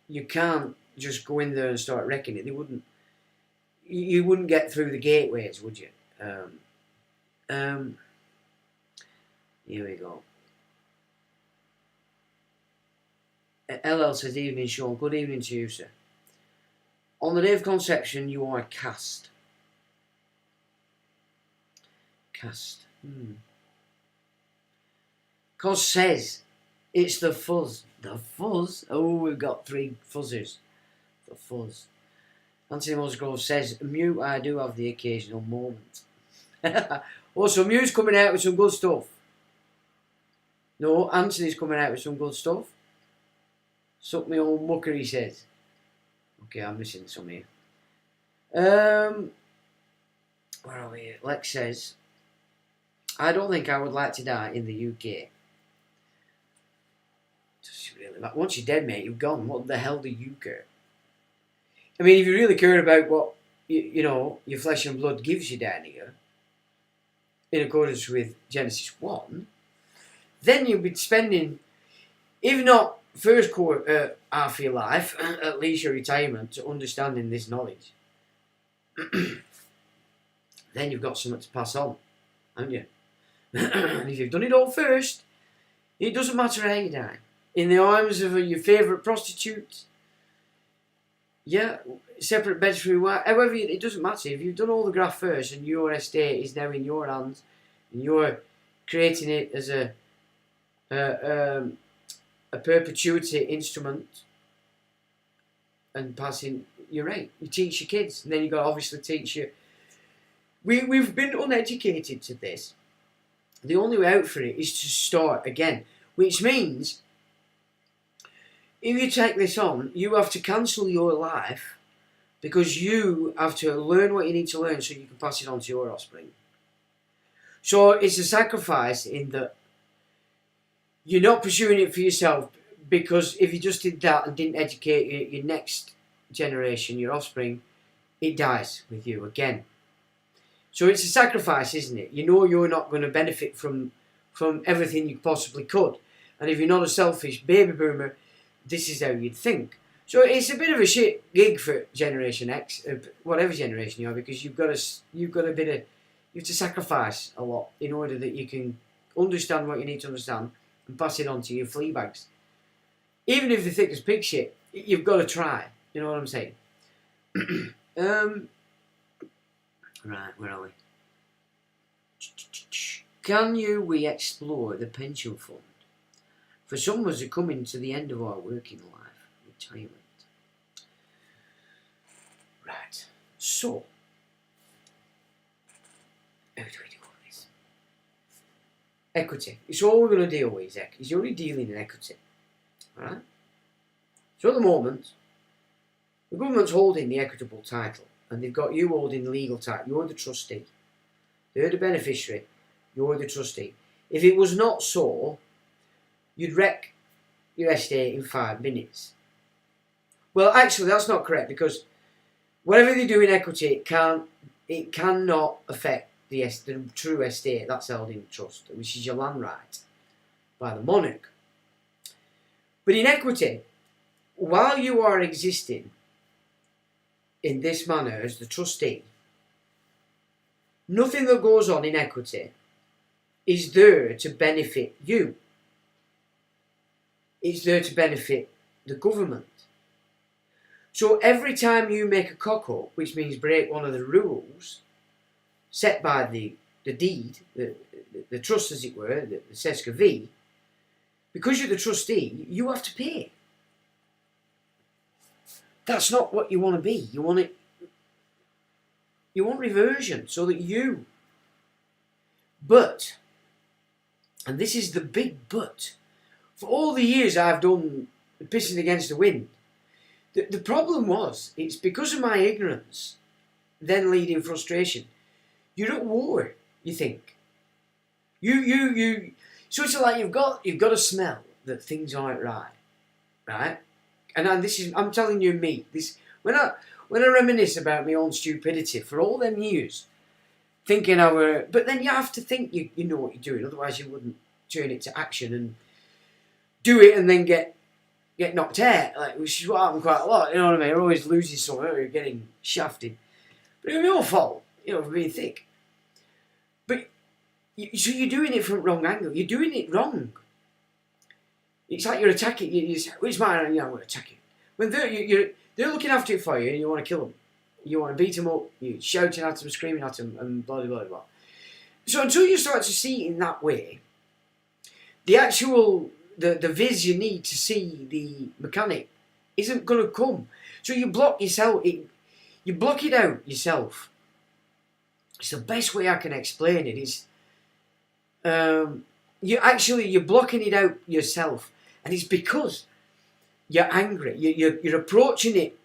You can't just go in there and start wrecking it. You wouldn't get through the gateways, would you? Here we go. LL says, evening, Sean. Good evening to you, sir. On the day of conception, you are cast. Cast. Cos says, It's the fuzz. The fuzz? Oh, we've got 3 fuzzers. The fuzz. Anthony Musgrove says, Mute, I do have the occasional moment. Also, Mute's coming out with some good stuff. No, Anthony's coming out with some good stuff. Suck me old mucker, he says. Okay, I'm missing some here. Where are we? Lex says, I don't think I would like to die in the UK. Really, like, once you're dead, mate, you've gone. What the hell do you care? I mean, if you really care about what, you know, your flesh and blood gives you down here, in accordance with Genesis 1, then you'll be spending, if not first half of your life, at least your retirement, to understanding this knowledge. Then you've got something to pass on, haven't you? And if you've done it all first, it doesn't matter how you die. In the arms of your favourite prostitute, yeah, separate beds for your wife, however, it doesn't matter. If you've done all the graft first and your estate is now in your hands, and you're creating it as a perpetuity instrument and passing, you're right. You teach your kids, and then you've got to obviously teach your... We've been uneducated to this. The only way out for it is to start again, which means if you take this on, you have to cancel your life because you have to learn what you need to learn so you can pass it on to your offspring. So it's a sacrifice in that you're not pursuing it for yourself, because if you just did that and didn't educate your next generation, your offspring, it dies with you again. So it's a sacrifice, isn't it? You know you're not going to benefit from everything you possibly could. And if you're not a selfish baby boomer, this is how you'd think. So it's a bit of a shit gig for Generation X, whatever generation you are, because you have to sacrifice a lot in order that you can understand what you need to understand and pass it on to your flea bags. Even if they're thick as pig shit, you've got to try. You know what I'm saying? Right, where are we? We explore the pension fund? For some of us who are coming to the end of our working life, retirement. Right, so, how do we do all this? Equity. It's all we're going to deal with, is you're only dealing in equity. Alright? So at the moment, the government's holding the equitable title, and they've got you holding the legal title. You're the trustee. They're the beneficiary. You're the trustee. If it was not so, you'd wreck your estate in 5 minutes. Well, actually, that's not correct, because whatever they do in equity, it cannot affect the true estate that's held in trust, which is your land right by the monarch. But in equity, while you are existing in this manner as the trustee, nothing that goes on in equity is there to benefit you. It's there to benefit the government. So every time you make a cock up, which means break one of the rules set by the deed, the trust as it were, the Seska V, because you're the trustee, you have to pay. That's not what you want to be. You want reversion so that you... But, and this is the big but, for all the years I've done pissing against the wind, the problem was, it's because of my ignorance, then leading frustration. You're at war, you think. So it's like you've got a smell that things aren't right? And I'm telling you, me. When I reminisce about my own stupidity for all them years, thinking but then you have to think you know what you're doing, otherwise you wouldn't turn it to action and do it and then get knocked out, which is what happened quite a lot. You know what I mean? You're always losing something, or you're getting shafted. But it was your fault, for being thick. But so you're doing it from the wrong angle. You're doing it wrong. It's like you're attacking. It's mine. I'm going to attack you. When they're looking after it for you, and you want to kill them. You want to beat them up. You're shouting at them, screaming at them, and blah blah blah. So until you start to see it in that way, the actual the viz you need to see the mechanic isn't going to come. So you block yourself. You block it out yourself. It's the best way I can explain it. Is you're blocking it out yourself, and it's because you're angry. You're approaching it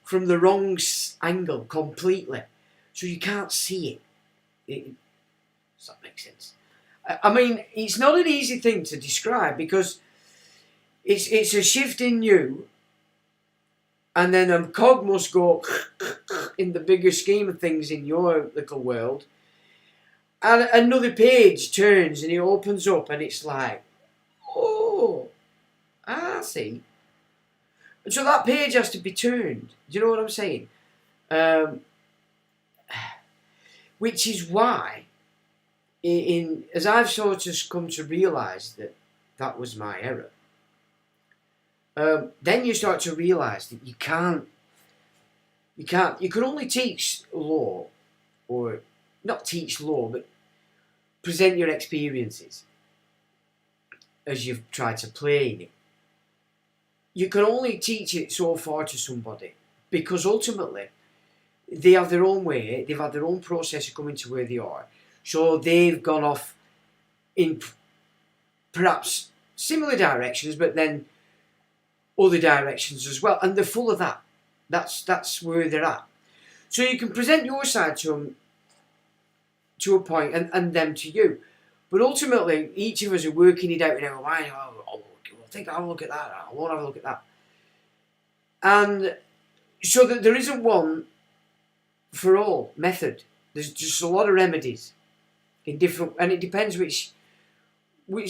from the wrong angle completely, so you can't see it. Does that make sense? I mean, it's not an easy thing to describe because it's a shift in you, and then a cog must go in the bigger scheme of things in your little world. And another page turns and it opens up and it's like, oh, I see. And so that page has to be turned. Do you know what I'm saying? Which is why, as I've sort of come to realise that was my error, then you start to realise that you can only teach law, or not teach law, but present your experiences as you've tried to play in it. You can only teach it so far to somebody, because ultimately they have their own way, they've had their own process of coming to where they are. So they've gone off in perhaps similar directions, but then other directions as well, and they're full of that. That's where they're at. So you can present your side to them to a point, and them to you. But ultimately, each of us are working it out in our mind. I'll have a look at that. I won't have a look at that. And so that there isn't one for all method. There's just a lot of remedies in different, and it depends which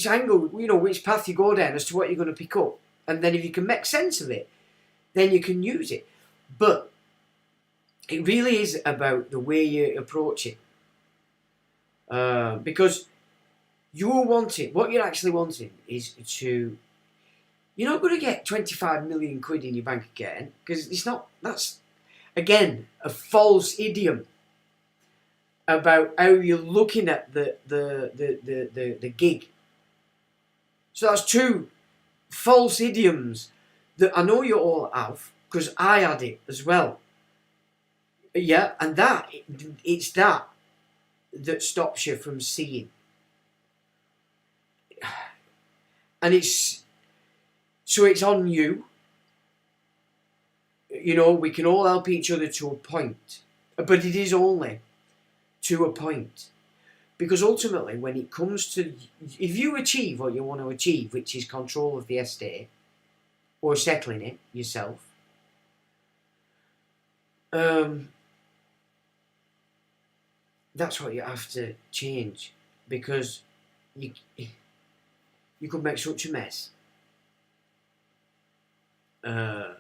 angle, which path you go down as to what you're going to pick up. And then if you can make sense of it, then you can use it. But it really is about the way you approach it. Because what you're actually wanting is to, you're not going to get 25 million quid in your bank again, because that's again a false idiom about how you're looking at the gig. So that's two false idioms that I know you all have, because I had it as well. Yeah, and it's that stops you from seeing. And it's on you. We can all help each other to a point, but it is only to a point. Because ultimately, when it comes to, if you achieve what you want to achieve, which is control of the estate, or settling it yourself, that's what you have to change, because you could make such a mess. They're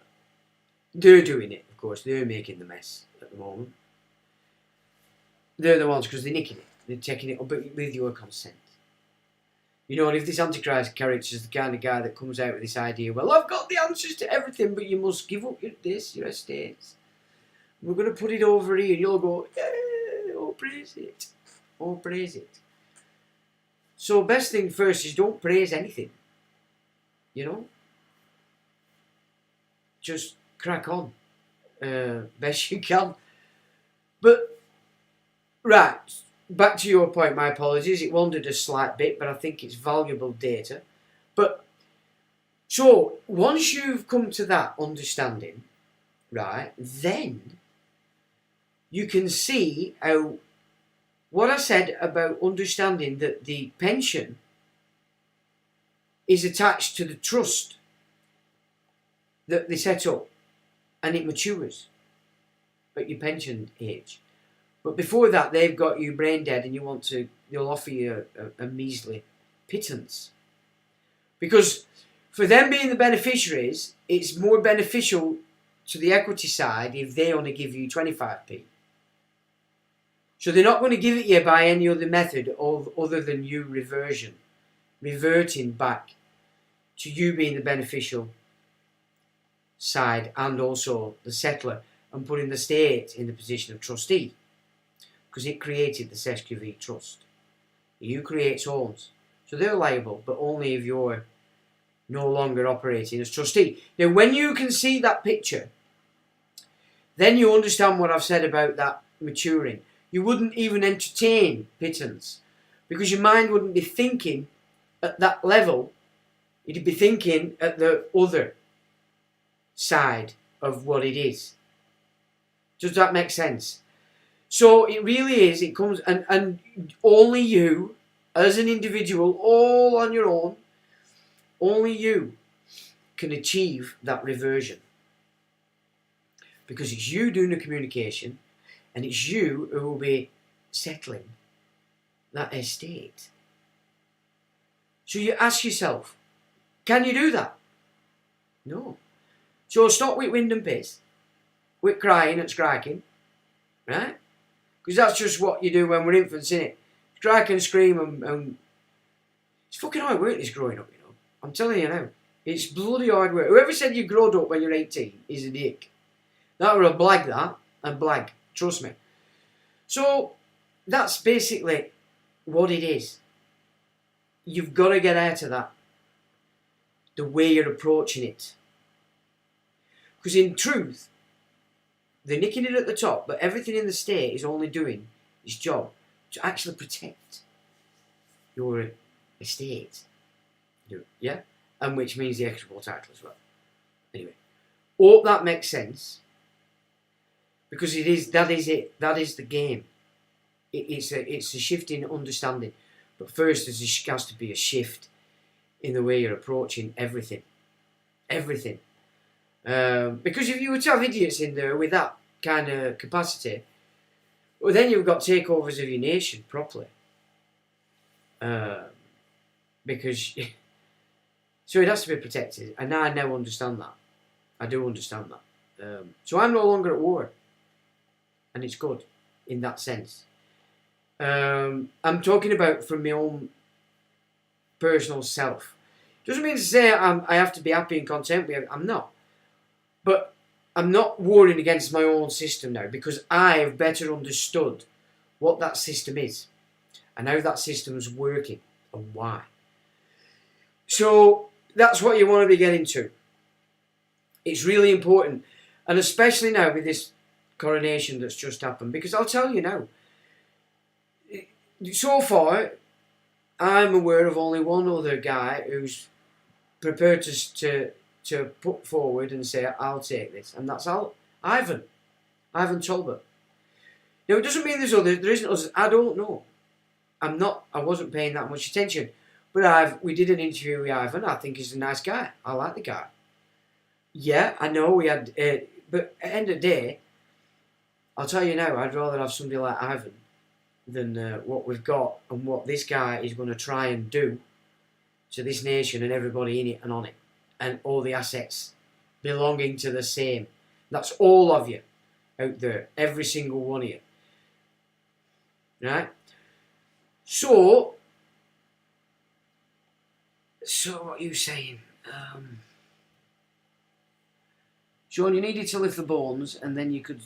doing it, of course. They're making the mess at the moment. They're the ones, because they're nicking it. They're taking it with your consent. And if this Antichrist character is the kind of guy that comes out with this idea, well, I've got the answers to everything, but you must give up your estates. We're going to put it over here, and you'll go, yeah, oh, praise it. Oh, praise it. So best thing first is don't praise anything. Just crack on. Best you can. But, right, back to your point, my apologies. It wandered a slight bit, but I think it's valuable data. But, so, once you've come to that understanding, right, then you can see how what I said about understanding that the pension is attached to the trust that they set up, and it matures at your pension age. But before that, they've got you brain dead, and they'll offer you a measly pittance. Because for them being the beneficiaries, it's more beneficial to the equity side if they only give you 25p. So they're not going to give it you by any other method other than you reverting back to you being the beneficial side, and also the settler, and putting the state in the position of trustee, because it created the SESQV trust. You create owns. So they're liable, but only if you're no longer operating as trustee. Now, when you can see that picture, then you understand what I've said about that maturing. You wouldn't even entertain pittance because your mind wouldn't be thinking at that level. You'd be thinking at the other side of what it is. Does that make sense? So it really is, it comes, and only you, as an individual, all on your own, only you can achieve that reversion. Because it's you doing the communication, and it's you who will be settling that estate. So you ask yourself, can you do that? No. So stop with wind and piss, with crying and striking, right? Because that's just what you do when we're infants, innit? Strike and scream and it's fucking hard work, this growing up, you know. I'm telling you now. It's bloody hard work. Whoever said you growed up when you're 18 is a dick. That were a blag, that, and blag. Trust me. So that's basically what it is. You've got to get out of that. The way you're approaching it. Because in truth, they're nicking it at the top, but everything in the state is only doing its job to actually protect your estate. Yeah? And which means the equitable title as well. Anyway, hope that makes sense. Because that is it. That is the game. It's a shift in understanding. But first, there has to be a shift in the way you're approaching everything. Everything. Because if you were to have idiots in there with that kind of capacity, well, then you've got takeovers of your nation properly. Because so it has to be protected, and I now understand that. I do understand that. So I'm no longer at war, and it's good in that sense. I'm talking about from my own personal self. Doesn't mean to say I have to be happy and content with it. I'm not. But I'm not warring against my own system now because I have better understood what that system is and how that system's working and why. So that's what you want to be getting to. It's really important, and especially now with this coronation that's just happened, because I'll tell you now, so far I'm aware of only one other guy who's prepared to put forward and say, I'll take this, and that's Ivan Talbot. Now, it doesn't mean there isn't others. I don't know. I wasn't paying that much attention, but we did an interview with Ivan. I think he's a nice guy. I like the guy. Yeah, I know we had, but at the end of the day, I'll tell you now, I'd rather have somebody like Ivan than what we've got and what this guy is going to try and do to this nation and everybody in it and on it. And all the assets belonging to the same. That's all of you out there. Every single one of you. Right? So what are you saying? Sean, you needed to lift the bones and then you could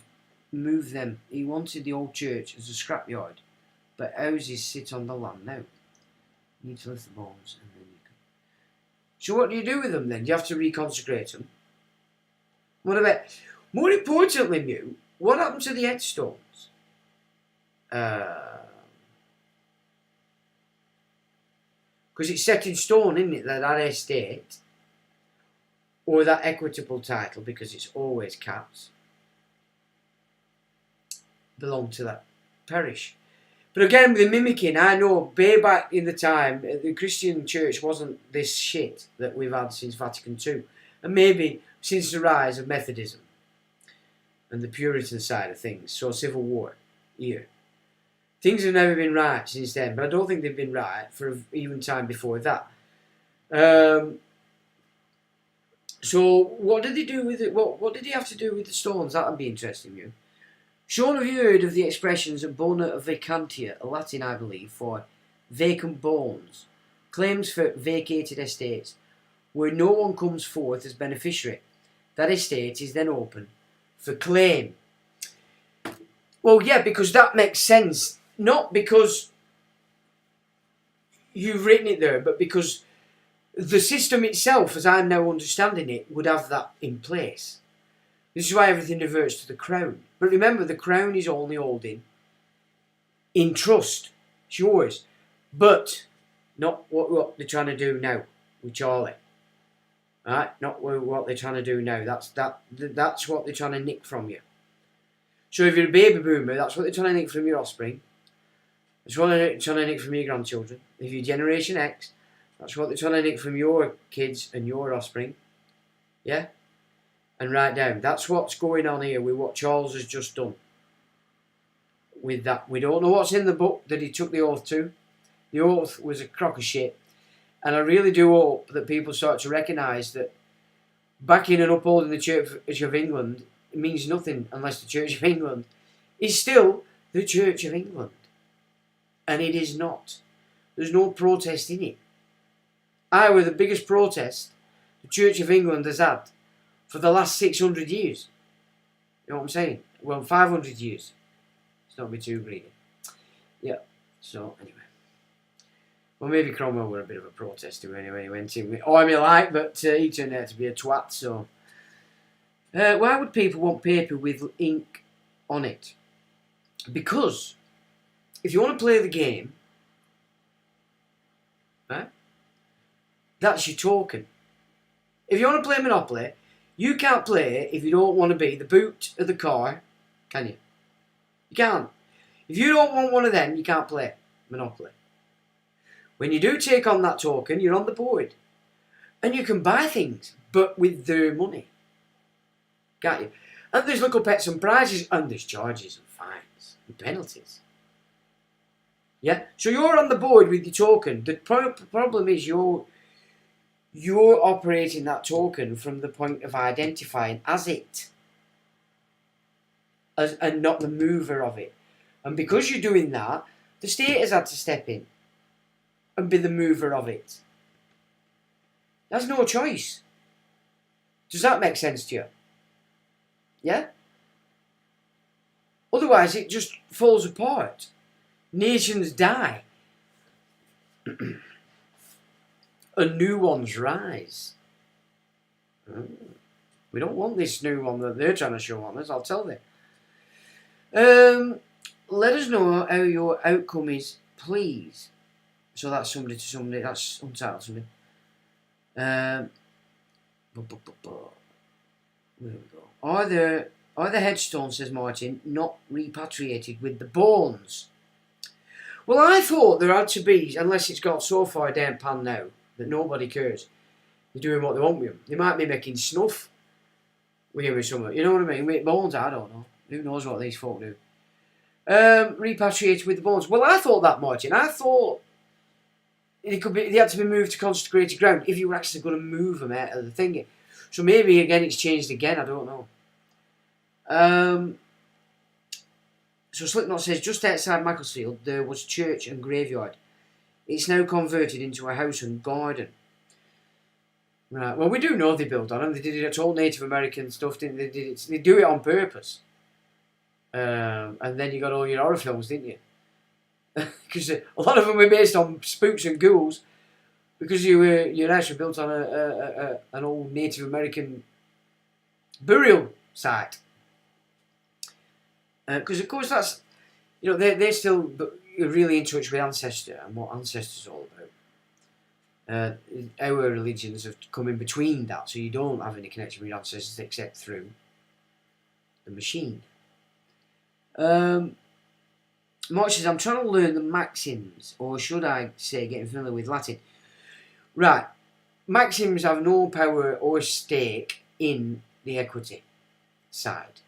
move them. He wanted the old church as a scrapyard. But houses sit on the land now. You need to lift the bones and then you could. So what do you do with them then? Do you have to reconsecrate them? What about, more importantly, Mew, what happened to the headstones? Because it's set in stone, isn't it, that estate or that equitable title, because it's always capped, belong to that parish. But again, with the mimicking, I know way back in the time, the Christian church wasn't this shit that we've had since Vatican II. And maybe since the rise of Methodism and the Puritan side of things, so Civil War here. Things have never been right since then, but I don't think they've been right for even time before that. So what did they do with it? What did he have to do with the stones? That would be interesting, you. Sean, have you heard of the expressions bona vacantia, a Latin, I believe, for vacant bones, claims for vacated estates, where no one comes forth as beneficiary? That estate is then open for claim. Well, yeah, because that makes sense. Not because you've written it there, but because the system itself, as I'm now understanding it, would have that in place. This is why everything reverts to the crown. But remember, the crown is only holding in trust. It's yours. But not what they're trying to do now with Charlie. Right? Not what they're trying to do now. That's what they're trying to nick from you. So if you're a baby boomer, that's what they're trying to nick from your offspring. That's what they're trying to nick from your grandchildren. If you're Generation X, that's what they're trying to nick from your kids and your offspring. Yeah? And write down. That's what's going on here with what Charles has just done. With that. We don't know what's in the book that he took the oath to. The oath was a crock of shit. And I really do hope that people start to recognise that backing and upholding the Church of England means nothing unless the Church of England is still the Church of England. And it is not. There's no protest in it. The biggest protest the Church of England has had for the last 600 years. You know what I'm saying? Well, 500 years. Let's not be too greedy. Yeah, so anyway. Well, maybe Cromwell were a bit of a protester anyway. He went in with army light, but he turned out to be a twat, so. Why would people want paper with ink on it? Because if you want to play the game, right, that's your token. If you want to play Monopoly, you can't play it if you don't want to be the boot of the car, can you? You can't. If you don't want one of them, you can't play Monopoly. When you do take on that token, you're on the board. And you can buy things, but with their money. Can't you? And there's little pets and prizes, and there's charges and fines and penalties. Yeah? So you're on the board with your token. The problem is you're operating that token from the point of identifying as it. And not the mover of it. And because you're doing that, the state has had to step in and be the mover of it. There's no choice. Does that make sense to you? Yeah? Otherwise it just falls apart. Nations die. And new ones rise. We don't want this new one that they're trying to show on us, I'll tell them. Let us know how your outcome is, please. So that's somebody to somebody, that's untitled somebody. There we go. Are the headstones, says Martin, not repatriated with the bones? Well, I thought there had to be, unless it's got so far down pan now that nobody cares. They're doing what they want with them. They might be making snuff with him or something. You know what I mean? With bones, I don't know. Who knows what these folk do? Repatriated with the bones. Well, I thought that, Martin. I thought they had to be moved to consecrated ground if you were actually going to move them out of the thing. So maybe again it's changed again. I don't know. So Slipknot says just outside Macclesfield there was church and graveyard. It's now converted into a house and garden. Right. Well, we do know they built on them. They did it. It's all Native American stuff. Didn't they? They do it on purpose. And then you got all your horror films, didn't you? Because a lot of them were based on spooks and ghouls. Because your house was built on an old Native American burial site. Because of course that's, they're still really in touch with ancestor and what ancestor's all about. Our religions have come in between that, so you don't have any connection with your ancestors except through the machine. Mark says, I'm trying to learn the maxims, or should I say getting familiar with Latin. Right, maxims have no power or stake in the equity side.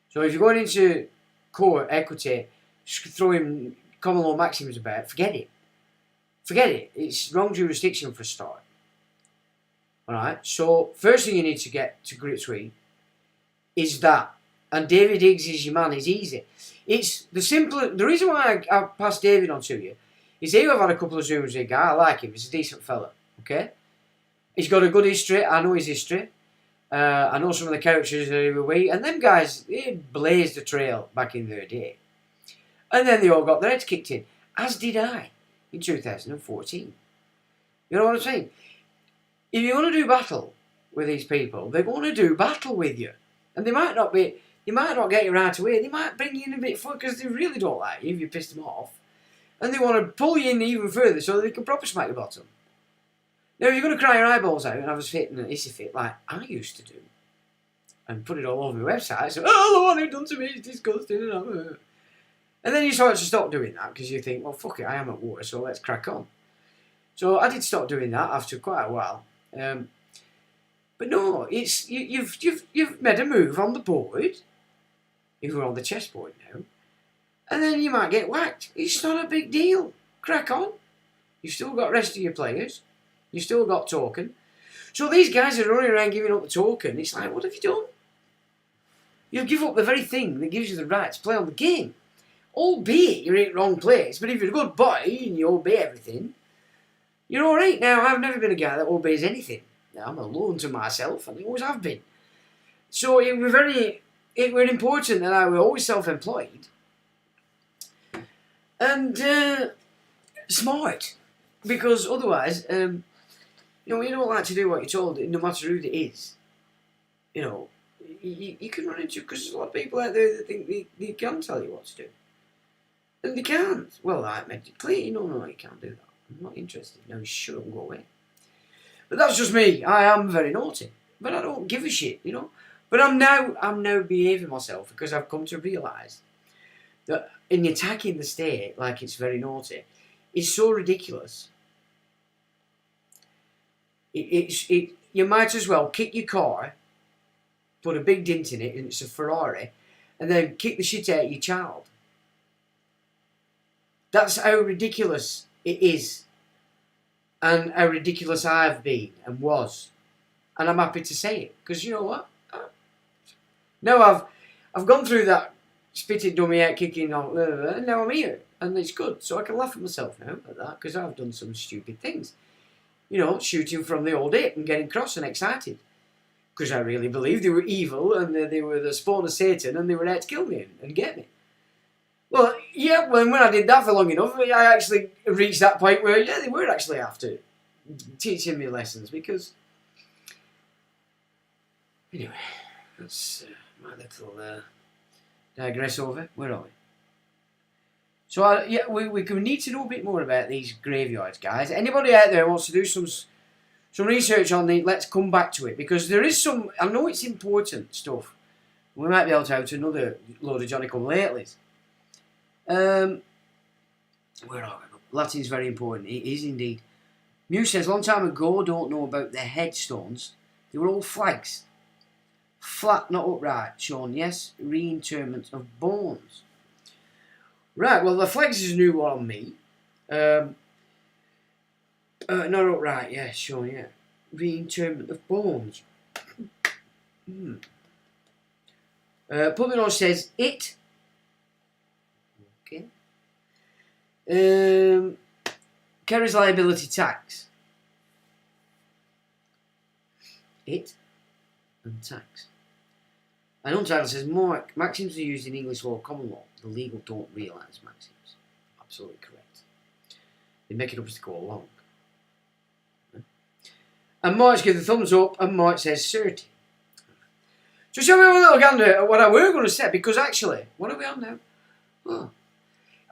So if you're going into core equity, throwing common law maxims about, forget it. Forget it. It's wrong jurisdiction for a start. Alright, so first thing you need to get to grips with is that. And David Higgs is your man, is easy. It's the simple. The reason why I passed David on to you is here I've had a couple of Zooms with a guy. I like him. He's a decent fella. Okay? He's got a good history. I know his history. I know some of the characters that he were with. And them guys, they blazed the trail back in their day. And then they all got their heads kicked in. As did I. in 2014. You know what I'm saying? If you're going to do battle with these people, they're going to do battle with you. And they might not get you right away. They might bring you in a bit further because they really don't like you if you piss them off. And they want to pull you in even further so they can proper smack your bottom. Now, if you're going to cry your eyeballs out and have a fit and an hissy fit like I used to do, and put it all over my website, so, oh, the one who done to me is disgusting, and then you start to stop doing that because you think, well, fuck it, I am at war, so let's crack on. So I did stop doing that after quite a while. But no, it's you've made a move on the board. If we're on the chessboard now, and then you might get whacked. It's not a big deal. Crack on. You've still got the rest of your players. You've still got token. So these guys are running around giving up the token. It's like, what have you done? You've given up the very thing that gives you the right to play on the game. Albeit you're in the wrong place, but if you're a good boy and you obey everything, you're alright. Now, I've never been a guy that obeys anything. Now, I'm alone to myself, and I always have been. So it was important that I was always self-employed and smart, because otherwise, you don't like to do what you're told, no matter who it is. You can run into, because there's a lot of people out there that think they can tell you what to do. And they can't. Well, I made it clear, no, you can't do that. I'm not interested. No, shut up and go away. But that's just me. I am very naughty. But I don't give a shit, But I'm now behaving myself because I've come to realise that in attacking the state like it's very naughty, it's so ridiculous. You might as well kick your car, put a big dent in it, and it's a Ferrari, and then kick the shit out of your child. That's how ridiculous it is, and how ridiculous I've been and was, and I'm happy to say it, because you know what? Now I've gone through that spitting dummy out, kicking on, and now I'm here, and it's good, so I can laugh at myself now at that, because I've done some stupid things. Shooting from the old hip and getting cross and excited. Because I really believed they were evil and they were the spawn of Satan and they were out to kill me and get me. Well, yeah, when I did that for long enough, I actually reached that point where, yeah, they were actually after teaching me lessons because... Anyway, that's my little digress over. Where are we? So, we need to know a bit more about these graveyards, guys. Anybody out there wants to do some research on the... Let's come back to it, because there is some... I know it's important stuff. We might be able to have another load of Johnny-come-latelys. Where are we? Latin's very important. It is indeed. Mew says, long time ago, don't know about the headstones. They were all flags. Flat, not upright. Sean, yes. Reinterment of bones. Right, well, the flags is a new one on me. Not upright, yeah, sure, yeah. Reinterment of bones. Pubino says, it. Okay. Carries liability tax. It and tax. And Untitled says, Mark, maxims are used in English law, common law. The legal don't realise maxims. Absolutely correct. They make it up as they go along. And Mark's gives the thumbs up, and Mark says 30. So shall we have a little gander at what I were going to say? Because actually, what are we on now? Oh.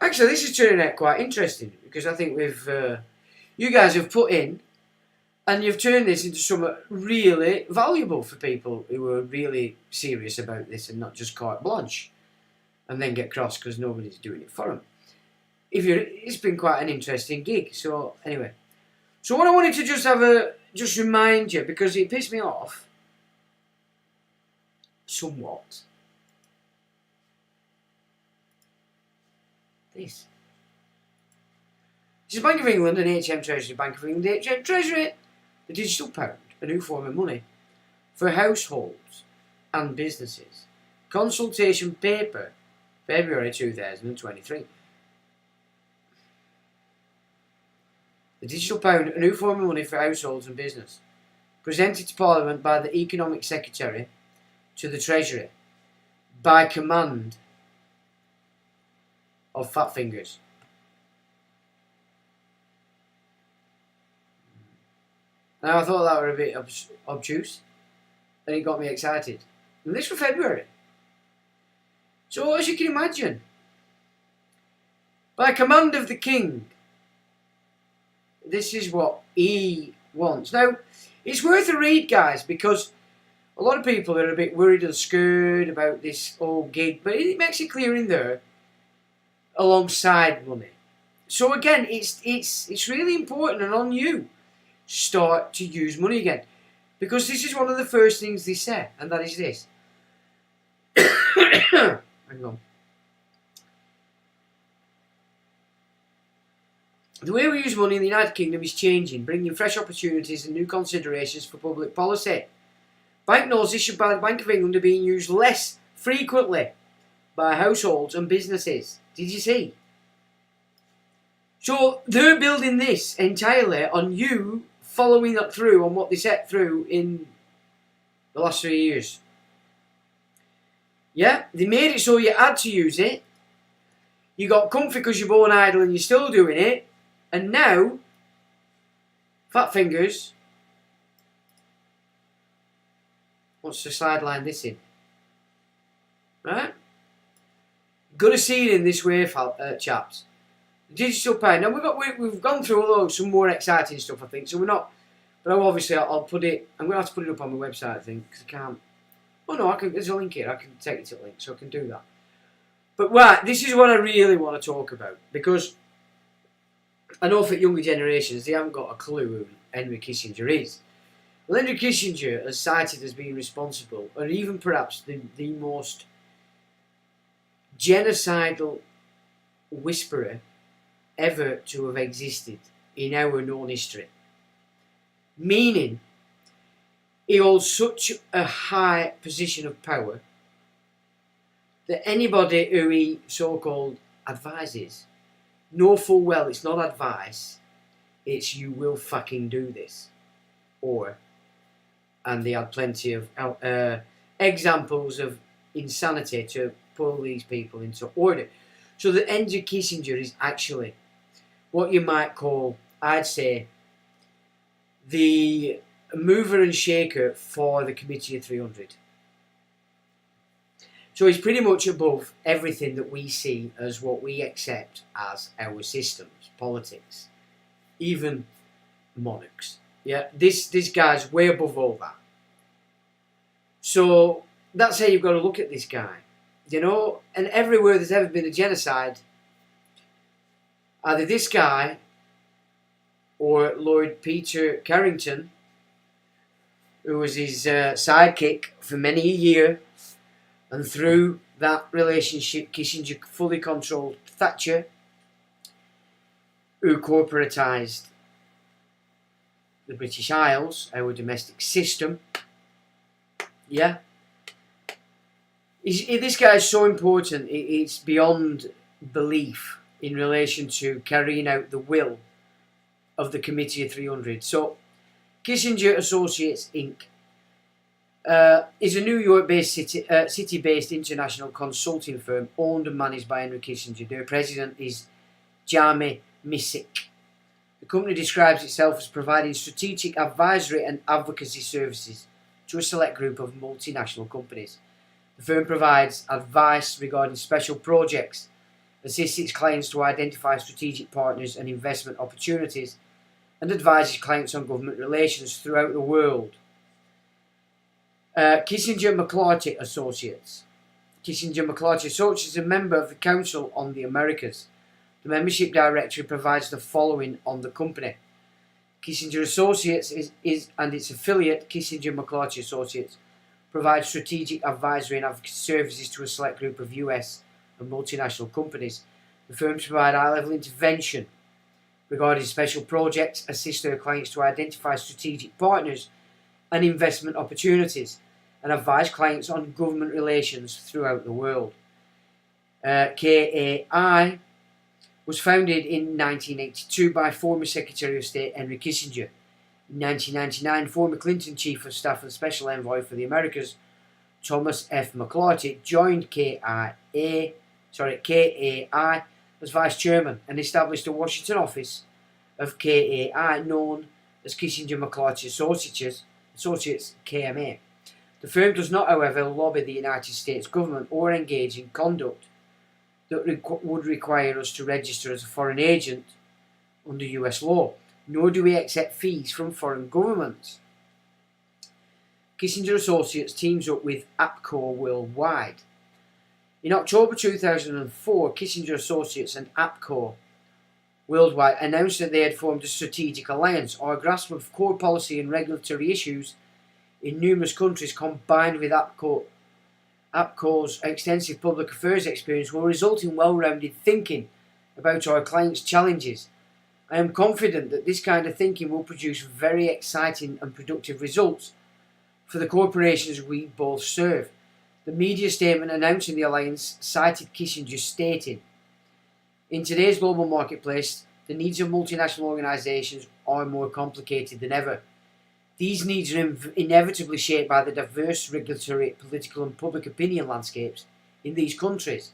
Actually, this is turning out quite interesting, because I think you guys have put in, and you've turned this into something really valuable for people who are really serious about this and not just carte blanche and then get cross because nobody's doing it for them. It's been quite an interesting gig. So anyway, so what I wanted to just remind you, because it pissed me off somewhat. This is Bank of England and HM Treasury. Bank of England, HM Treasury. The digital pound, a new form of money for households and businesses. Consultation paper, February 2023. The digital pound, a new form of money for households and business. Presented to Parliament by the Economic Secretary to the Treasury by command of Fat Fingers. Now I thought that were a bit obtuse, and it got me excited. And this was February. So as you can imagine, by command of the king, this is what he wants. Now, it's worth a read, guys, because a lot of people are a bit worried and scared about this whole gig, but it makes it clear in there, alongside money. So again, it's really important, and on you, start to use money again. Because this is one of the first things they say, and that is this. Hang on. The way we use money in the United Kingdom is changing, bringing fresh opportunities and new considerations for public policy. Banknotes issued by the Bank of England are being used less frequently by households and businesses. Did you see? So they're building this entirely on you following up through on what they set through in the last 3 years. Yeah, they made it so you had to use it. You got comfy because you're born idle and you're still doing it. And now, Fat Fingers wants to sideline this in. Right? Got to see it in this way, chaps. Digital pound. Now we've gone through some more exciting stuff, I think. So we're not, but obviously I'll put it. I'm gonna have to put it up on my website, I think, because I can't. Oh no, I can. There's a link here. I can take it to the link, so I can do that. But right, this is what I really want to talk about, because I know for younger generations they haven't got a clue who Henry Kissinger is. Well, Henry Kissinger is cited as being responsible, or even perhaps the most genocidal whisperer ever to have existed in our known history. Meaning, he holds such a high position of power that anybody who he so-called advises know full well it's not advice, it's you will fucking do this. And they had plenty of examples of insanity to pull these people into order. So that Henry Kissinger is actually what you might call, I'd say, the mover and shaker for the Committee of 300. So he's pretty much above everything that we see as what we accept as our systems, politics, even monarchs. Yeah, this guy's way above all that. So that's how you've got to look at this guy. You know, and everywhere there's ever been a genocide, either this guy or Lord Peter Carrington, who was his sidekick for many a year, and through that relationship Kissinger fully controlled Thatcher, who corporatised the British Isles, our domestic system. Yeah. This guy is so important, it's beyond belief in relation to carrying out the will of the Committee of 300. So, Kissinger Associates Inc. Is a New York-based city-based international consulting firm owned and managed by Henry Kissinger. Their president is Jamie Missick. The company describes itself as providing strategic advisory and advocacy services to a select group of multinational companies. The firm provides advice regarding special projects, assists its clients to identify strategic partners and investment opportunities, and advises clients on government relations throughout the world. Kissinger-McClarty Associates. Kissinger-McClarty Associates is a member of the Council on the Americas. The membership directory provides the following on the company. Kissinger Associates is and its affiliate, Kissinger-McClarty Associates, provides strategic advisory and advocacy services to a select group of US and multinational companies. The firms provide high-level intervention regarding special projects, assist their clients to identify strategic partners and investment opportunities, and advise clients on government relations throughout the world. KAI was founded in 1982 by former Secretary of State Henry Kissinger. In 1999, former Clinton Chief of Staff and Special Envoy for the Americas, Thomas F. McClarty, joined KAI as Vice Chairman and established a Washington office of KAI known as Kissinger McClarty Associates KMA. The firm does not, however, lobby the United States government or engage in conduct that would require us to register as a foreign agent under US law, nor do we accept fees from foreign governments. Kissinger Associates teams up with APCO Worldwide. In October 2004, Kissinger Associates and APCO Worldwide announced that they had formed a strategic alliance. Our grasp of core policy and regulatory issues in numerous countries, combined with APCO's extensive public affairs experience, will result in well-rounded thinking about our clients' challenges. I am confident that this kind of thinking will produce very exciting and productive results for the corporations we both serve. The media statement announcing the alliance cited Kissinger stating, "In today's global marketplace, the needs of multinational organizations are more complicated than ever. These needs are inevitably shaped by the diverse regulatory, political and public opinion landscapes in these countries.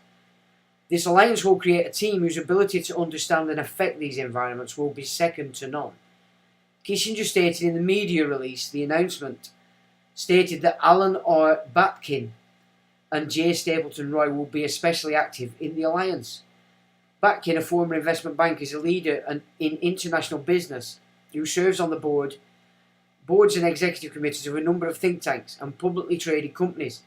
This alliance will create a team whose ability to understand and affect these environments will be second to none." Kissinger stated in the media release, the announcement stated that Alan R. Batkin and J. Stapleton Roy will be especially active in the alliance. Batkin, a former investment banker, is a leader in international business who serves on the boards and executive committees of a number of think tanks and publicly traded companies.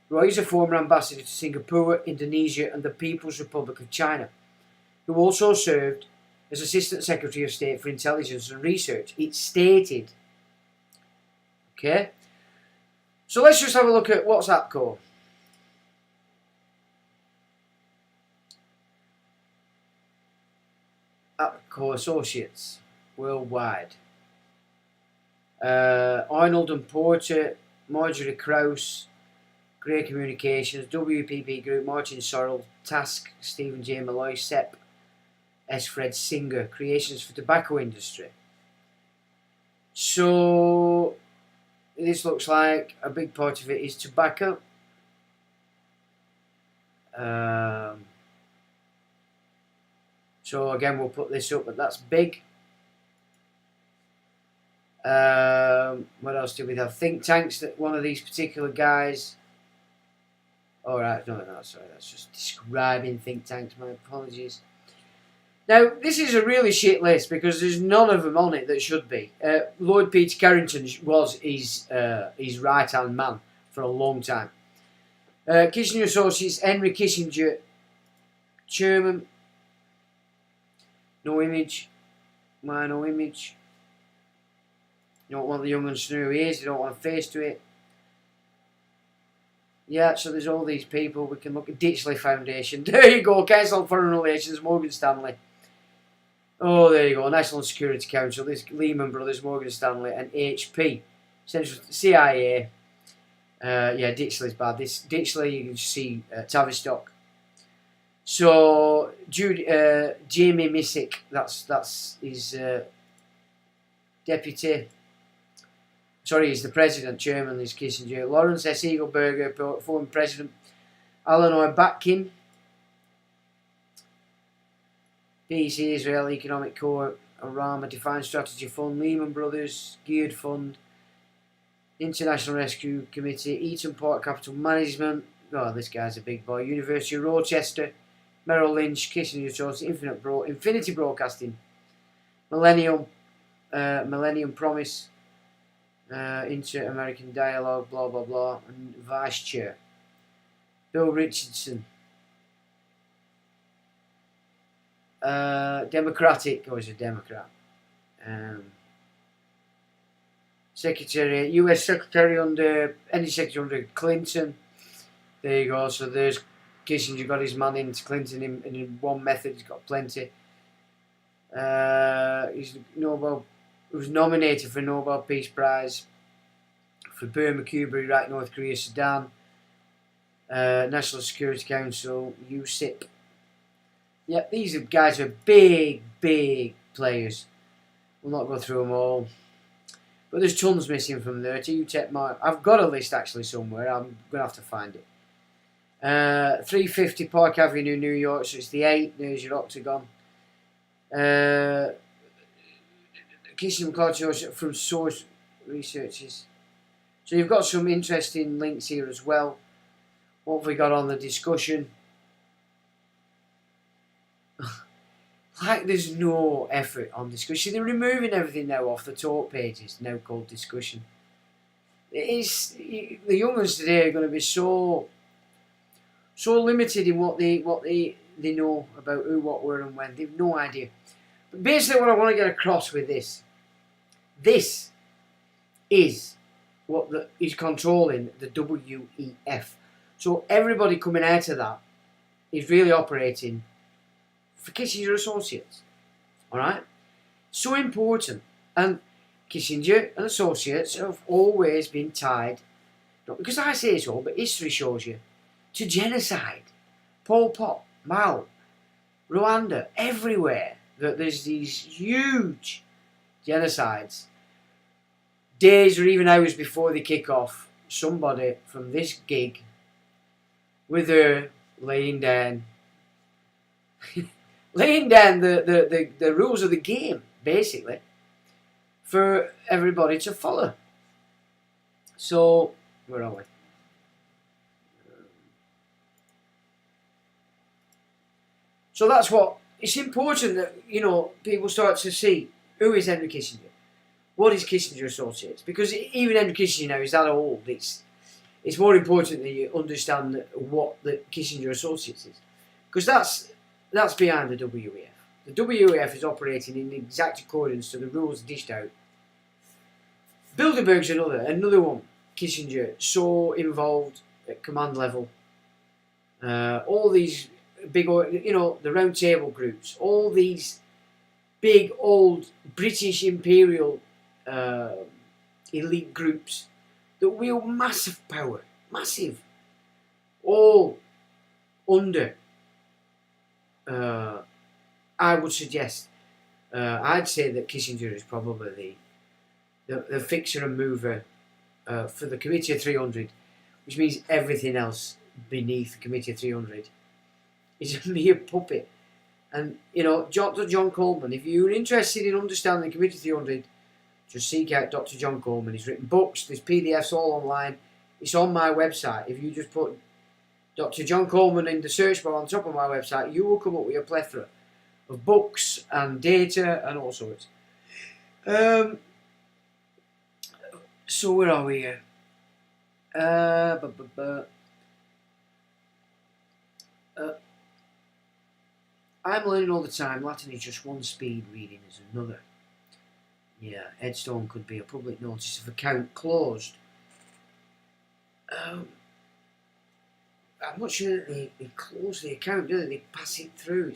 Roy is a former ambassador to Singapore, Indonesia and the People's Republic of China, who also served as Assistant Secretary of State for Intelligence and Research. It's stated. Okay? So let's just have a look at what's APCO. APCO Associates Worldwide. Arnold and Porter, Marjorie Krause, Grey Communications, WPP Group, Martin Sorrell, Task, Stephen J. Malloy, SEP, S. Fred Singer, Creations for Tobacco Industry. So this looks like a big part of it is tobacco. So again, we'll put this up, but that's big. What else do we have? Think tanks, that one of these particular guys. Alright, no, sorry, that's just describing think tanks, my apologies. Now, this is a really shit list because there's none of them on it that should be. Lord Peter Carrington was his right-hand man for a long time. Kissinger Associates, Henry Kissinger, Chairman, no image, no image. You don't want the young ones to know who he is, you don't want a face to it. Yeah, so there's all these people. We can look at Ditchley Foundation. There you go, Council on Foreign Relations, Morgan Stanley. Oh, there you go, National Security Council, this Lehman Brothers, Morgan Stanley, and HP. Central CIA. Yeah, Ditchley's bad. This Ditchley, you can see Tavistock. So, Jamie Missick, that's his deputy. Sorry, he's the president, chairman, is Kissinger. Lawrence S. Eagleberger, former president. Alan R. Batkin. PEC, Israel Economic Corps, Arama, Defined Strategy Fund, Lehman Brothers, Geared Fund, International Rescue Committee, Eaton Park Capital Management. Oh, this guy's a big boy. University of Rochester, Merrill Lynch, Kissinger Associates, Infinity Broadcasting, Millennium Promise, Inter-American Dialogue, blah blah blah, and Vice Chair Bill Richardson. Democratic, or is a Democrat? Secretary, U.S. Secretary under Energy Secretary under Clinton. There you go. So there's Kissinger got his man into Clinton in one method. He's got plenty. He's was nominated for Nobel Peace Prize for Burma, Cuba, Iraq, North Korea, Sudan. National Security Council, USIP. Yeah, these guys are big players. We'll not go through them all. But there's tons missing from there. I've got a list actually somewhere. I'm going to have to find it. 350 Park Avenue, New York. So it's the 8. There's your Octagon. Kissing from source researches. So you've got some interesting links here as well. What have we got on the discussion? Like there's no effort on discussion. They're removing everything now off the talk pages, now called discussion. The young ones today are going to be so limited in what they know about who, what, where and when. They've no idea. But basically what I want to get across with this is what is controlling the WEF. So everybody coming out of that is really operating for Kissinger Associates. Alright? So important. And Kissinger and Associates have always been tied, not because I say so, but history shows you, to genocide. Pol Pot, Mao, Rwanda, everywhere that there's these huge genocides. Days or even hours before they kick off, somebody from this gig with her laying down the rules of the game, basically, for everybody to follow. So, where are we? So that's what, it's important that, you know, people start to see who is Henry Kissinger. What is Kissinger Associates? Because even Henry Kissinger now is that old. It's more important that you understand what the Kissinger Associates is. Because that's behind the WEF. The WEF is operating in exact accordance to the rules dished out. Bilderberg's another one. Kissinger, so involved at command level. All these big, you know, the round table groups, all these big old British imperial elite groups that wield massive power, massive, all under, I would suggest, I'd say that Kissinger is probably the fixer and mover for the Committee of 300, which means everything else beneath the Committee of 300 is a mere puppet. And, you know, Dr. John Coleman, if you're interested in understanding the Committee of 300, just seek out Dr. John Coleman. He's written books, there's PDFs all online. It's on my website. If you just put Dr. John Coleman in the search bar on top of my website, you will come up with a plethora of books and data and all sorts. So where are we here? I'm learning all the time. Latin is just one speed, reading is another. Yeah, headstone could be a public notice of account closed. I'm not sure that they close the account, do they? They pass it through.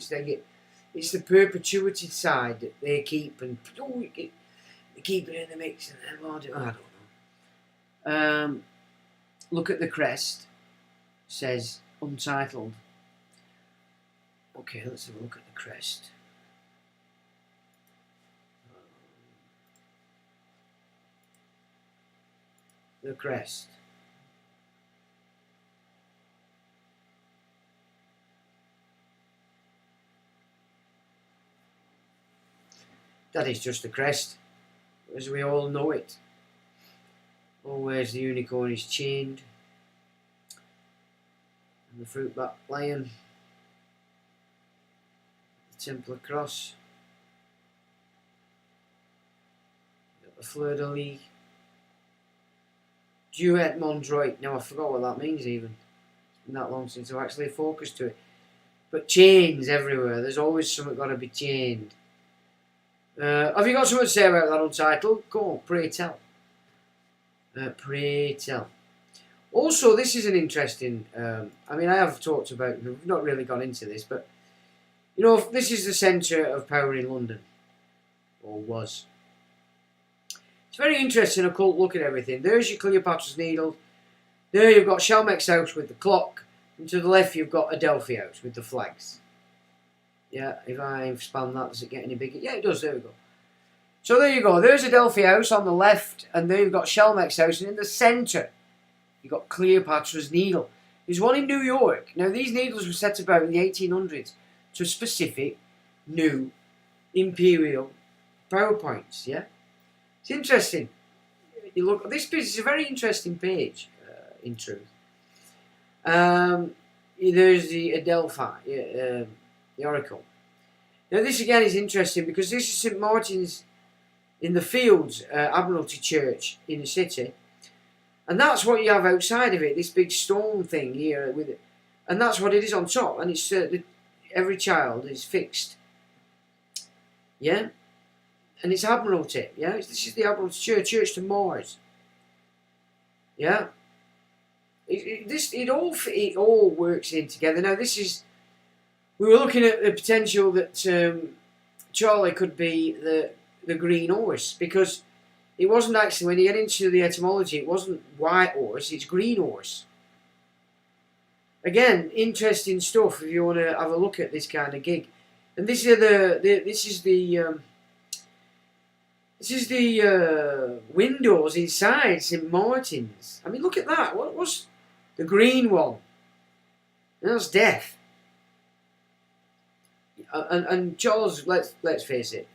It's the perpetuity side that they keep, and they keep it in the mix. And I don't know. Look at the crest. Says untitled. Okay, let's have a look at the crest. The crest. That is just the crest, as we all know it. Always the unicorn is chained. And the fruit-backed lion. The Templar cross. The fleur-de-lis. Duet Mondroit. Now I forgot what that means even. It's been that long since I've actually focused to it. But chains everywhere. There's always something got to be chained. Have you got something to say about that untitled? Go on, pray tell. Pray tell. Also, this is an interesting, I mean, I have talked about, we've not really gone into this, but, you know, this is the centre of power in London, or was. It's very interesting, occult look at everything. There's your Cleopatra's Needle. There you've got Shalmek's house with the clock, and to the left you've got Adelphi house with the flags. Yeah, if I expand that, does it get any bigger? Yeah, it does, there we go. So there you go, there's Adelphi house on the left, and there you've got Shalmek's house, and in the centre you've got Cleopatra's Needle. There's one in New York. Now these needles were set about in the 1800s to a specific new imperial PowerPoints, yeah? It's interesting. You look, this page is a very interesting page, in truth. There's the Adelphi, the Oracle. Now this again is interesting because this is St Martin's in the Fields Admiralty Church in the city, and that's what you have outside of it, this big stone thing here with it, and that's what it is on top, and it's every child is fixed, yeah, and it's Admiralty, yeah, this is the Admiralty Church, Church to Mars, yeah. It all works in together. Now this is, we were looking at the potential that Charlie could be the green horse, because it wasn't actually, when you get into the etymology, it wasn't white horse, it's green horse. Again, interesting stuff if you want to have a look at this kind of gig. And this is the windows inside St Martin's. I mean, look at that. What was the green one? That's death. And Charles, let's face it,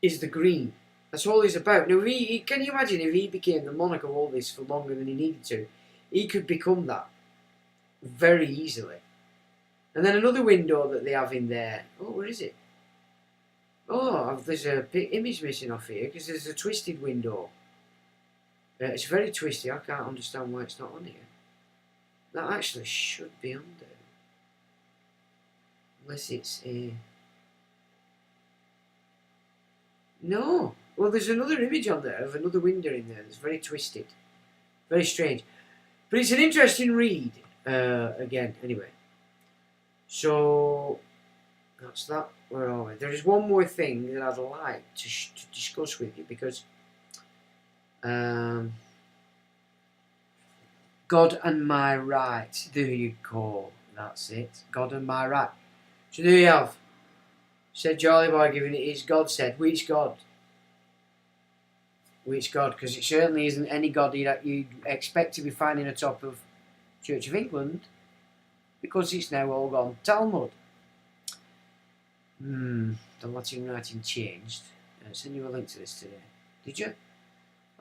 is the green. That's all he's about. Now, can you imagine if he became the monarch of all this for longer than he needed to? He could become that very easily. And then another window that they have in there. Oh, where is it? Oh, there's a big image missing off here because there's a twisted window. It's very twisty. I can't understand why it's not on here. That actually should be on there. Unless it's a... No. Well, there's another image on there of another window in there that's very twisted. Very strange. But it's an interesting read. Again, anyway. So, that's that. Where are we? There is one more thing that I'd like to discuss with you, because God and my right, there you go. That's it. God and my right. So there you have. Said Charlie Boy, giving it his God said. Which God? Which God? Because it certainly isn't any God that you'd expect to be finding atop of Church of England, because it's now all gone Talmud. The Latin writing changed. I sent you a link to this today. Did you?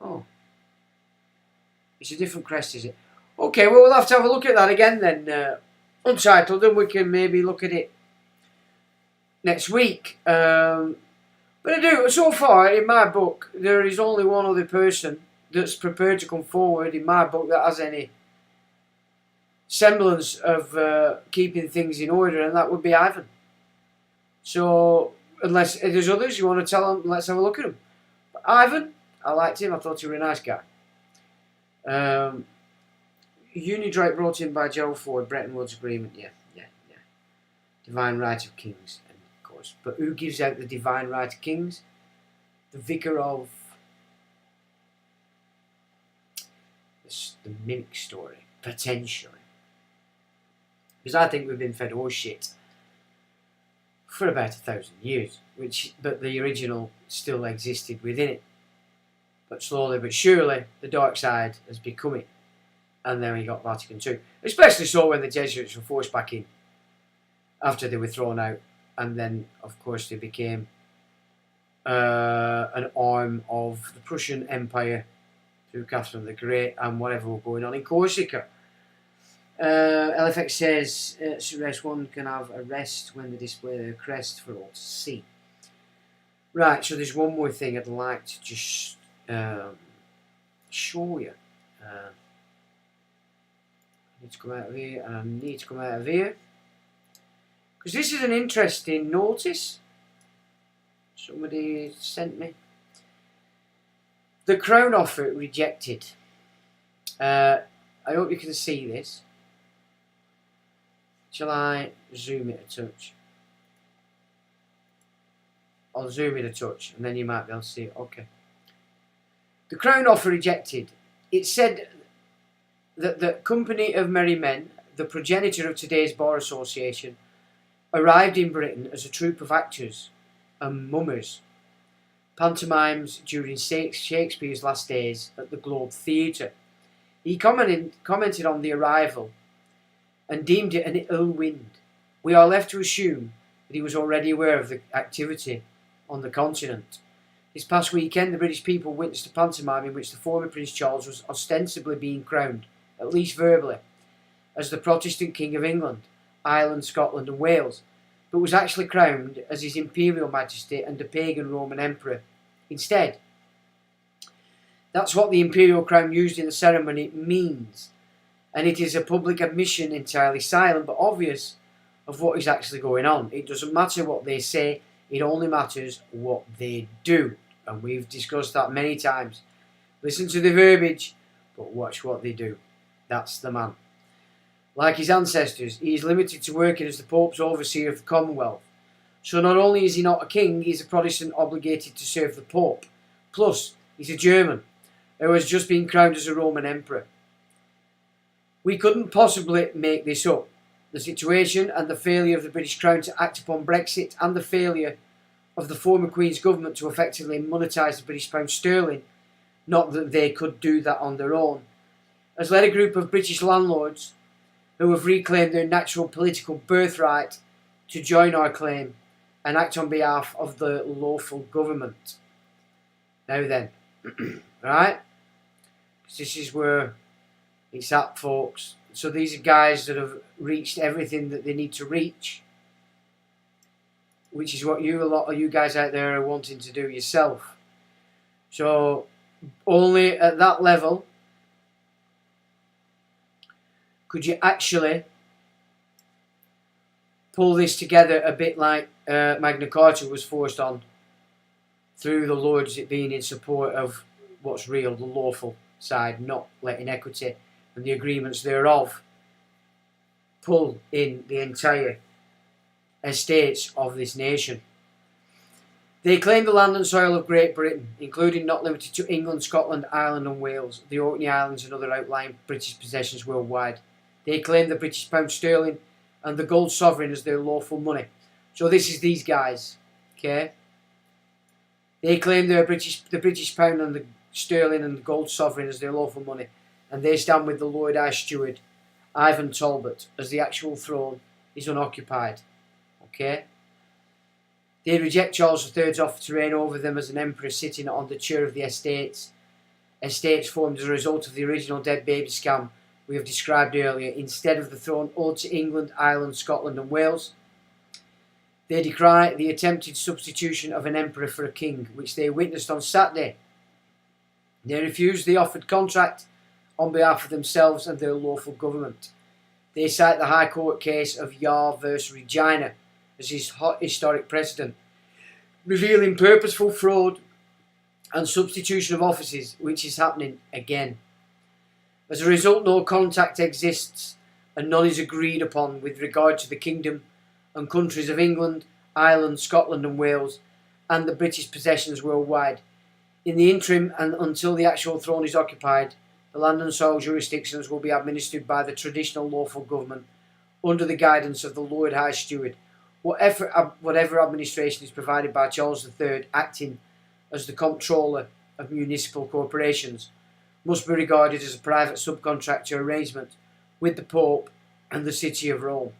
Oh. It's a different crest, is it? Okay, well, we'll have to have a look at that again then. Untitled, and we can maybe look at it next week. But I do, so far, in my book, there is only one other person that's prepared to come forward in my book that has any semblance of keeping things in order, and that would be Ivan. So, unless there's others, you want to tell them, let's have a look at him. But Ivan, I liked him, I thought he was a nice guy. Unidrate brought in by Gerald Ford, Bretton Woods Agreement, yeah. Divine right of kings, and of course. But who gives out the divine right of kings? The vicar of the mimic story, potentially. Because I think we've been fed horse shit for about 1,000 years, but the original still existed within it. But slowly but surely, the dark side has become it. And then we got Vatican II. Especially so when the Jesuits were forced back in after they were thrown out. And then, of course, they became an arm of the Prussian Empire through Catherine the Great and whatever was going on in Corsica. LFX says, rest one can have a rest when they display their crest for all to see. Right, so there's one more thing I'd like to just show you. I need to come out of here, and I need to come out of here. Because this is an interesting notice somebody sent me. The Crown offer rejected. I hope you can see this. Shall I zoom it a touch? I'll zoom it a touch and then you might be able to see it. Okay. The Crown offer rejected. It said that the Company of Merry Men, the progenitor of today's Bar Association, arrived in Britain as a troupe of actors and mummers, pantomimes during Shakespeare's last days at the Globe Theatre. He commented on the arrival and deemed it an ill wind. We are left to assume that he was already aware of the activity on the continent. This past weekend, the British people witnessed a pantomime in which the former Prince Charles was ostensibly being crowned, at least verbally, as the Protestant King of England, Ireland, Scotland and Wales, but was actually crowned as His Imperial Majesty and a pagan Roman Emperor instead. That's what the imperial crown used in the ceremony means, and it is a public admission entirely silent but obvious of what is actually going on. It doesn't matter what they say, it only matters what they do, and we've discussed that many times. Listen to the verbiage, but watch what they do. That's the man. Like his ancestors, he is limited to working as the Pope's overseer of the Commonwealth. So not only is he not a king, he's a Protestant obligated to serve the Pope. Plus, he's a German who has just been crowned as a Roman Emperor. We couldn't possibly make this up. The situation and the failure of the British Crown to act upon Brexit and the failure of the former Queen's government to effectively monetise the British pound sterling, not that they could do that on their own, has led a group of British landlords who have reclaimed their natural political birthright to join our claim and act on behalf of the lawful government. Now then, right? This is where it's at, folks. So these are guys that have reached everything that they need to reach, which is what a lot of you guys out there are wanting to do yourself. So only at that level could you actually pull this together a bit like Magna Carta was forced on through the Lords, it being in support of what's real, the lawful side, not letting equity and the agreements thereof pull in the entire estates of this nation. They claim the land and soil of Great Britain, including not limited to England, Scotland, Ireland and Wales, the Orkney Islands and other outlying British possessions worldwide. They claim the British pound sterling and the gold sovereign as their lawful money. So this is these guys, okay? They claim the British pound and the sterling and the gold sovereign as their lawful money, and they stand with the Lord High Steward, Ivan Talbot, as the actual throne is unoccupied, okay? They reject Charles III's offer to reign over them as an emperor sitting on the chair of the estates formed as a result of the original dead baby scam we have described earlier, instead of the throne owed to England, Ireland, Scotland and Wales. They decry the attempted substitution of an emperor for a king, which they witnessed on Saturday. They refuse the offered contract on behalf of themselves and their lawful government. They cite the High Court case of Yar vs Regina as his historic precedent, revealing purposeful fraud and substitution of offices, which is happening again. As a result, no contact exists and none is agreed upon with regard to the kingdom and countries of England, Ireland, Scotland and Wales and the British possessions worldwide. In the interim and until the actual throne is occupied, the land and soil jurisdictions will be administered by the traditional lawful government under the guidance of the Lord High Steward. Whatever administration is provided by Charles III, acting as the comptroller of municipal corporations, must be regarded as a private subcontractor arrangement with the Pope and the City of Rome.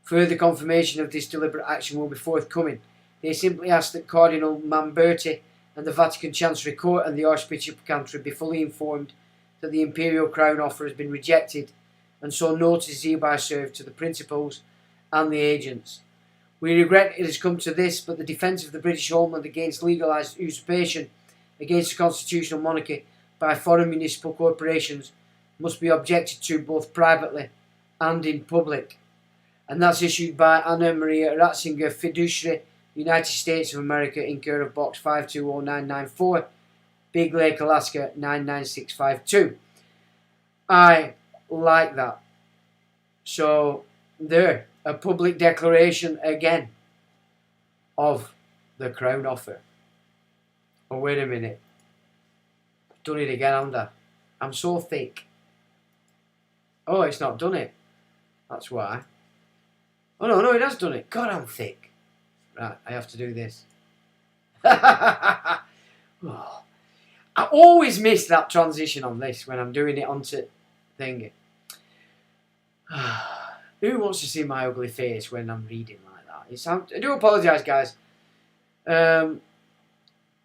Further confirmation of this deliberate action will be forthcoming. They simply ask that Cardinal Mamberti and the Vatican Chancery Court and the Archbishop of Canterbury be fully informed that the Imperial Crown offer has been rejected, and so notice is hereby served to the principals and the agents. We regret it has come to this, but the defence of the British homeland against legalised usurpation against the constitutional monarchy by foreign municipal corporations must be objected to both privately and in public. And that's issued by Anna Maria Ratzinger, fiduciary, United States of America, in care of Box 520994, Big Lake, Alaska 99652. I like that. So there, a public declaration again of the Crown offer. Oh, wait a minute. Done it again, haven't I? I'm so thick. Oh, it's not done it. That's why. Oh, no, it has done it. God, I'm thick. Right, I have to do this. Oh, I always miss that transition on this when I'm doing it onto thingy. Who wants to see my ugly face when I'm reading like that? I do apologise, guys.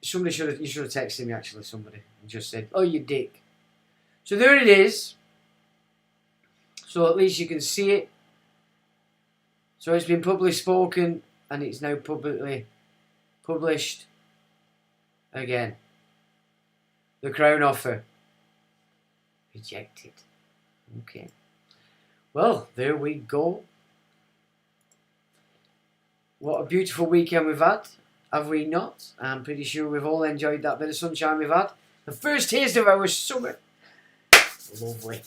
you should have texted me actually. Somebody and just said, "Oh, you dick." So there it is. So at least you can see it. So it's been publicly spoken and it's now publicly published again. The Crown offer rejected. Okay. Well, there we go. What a beautiful weekend we've had, have we not? I'm pretty sure we've all enjoyed that bit of sunshine we've had. The first taste of our summer. Lovely.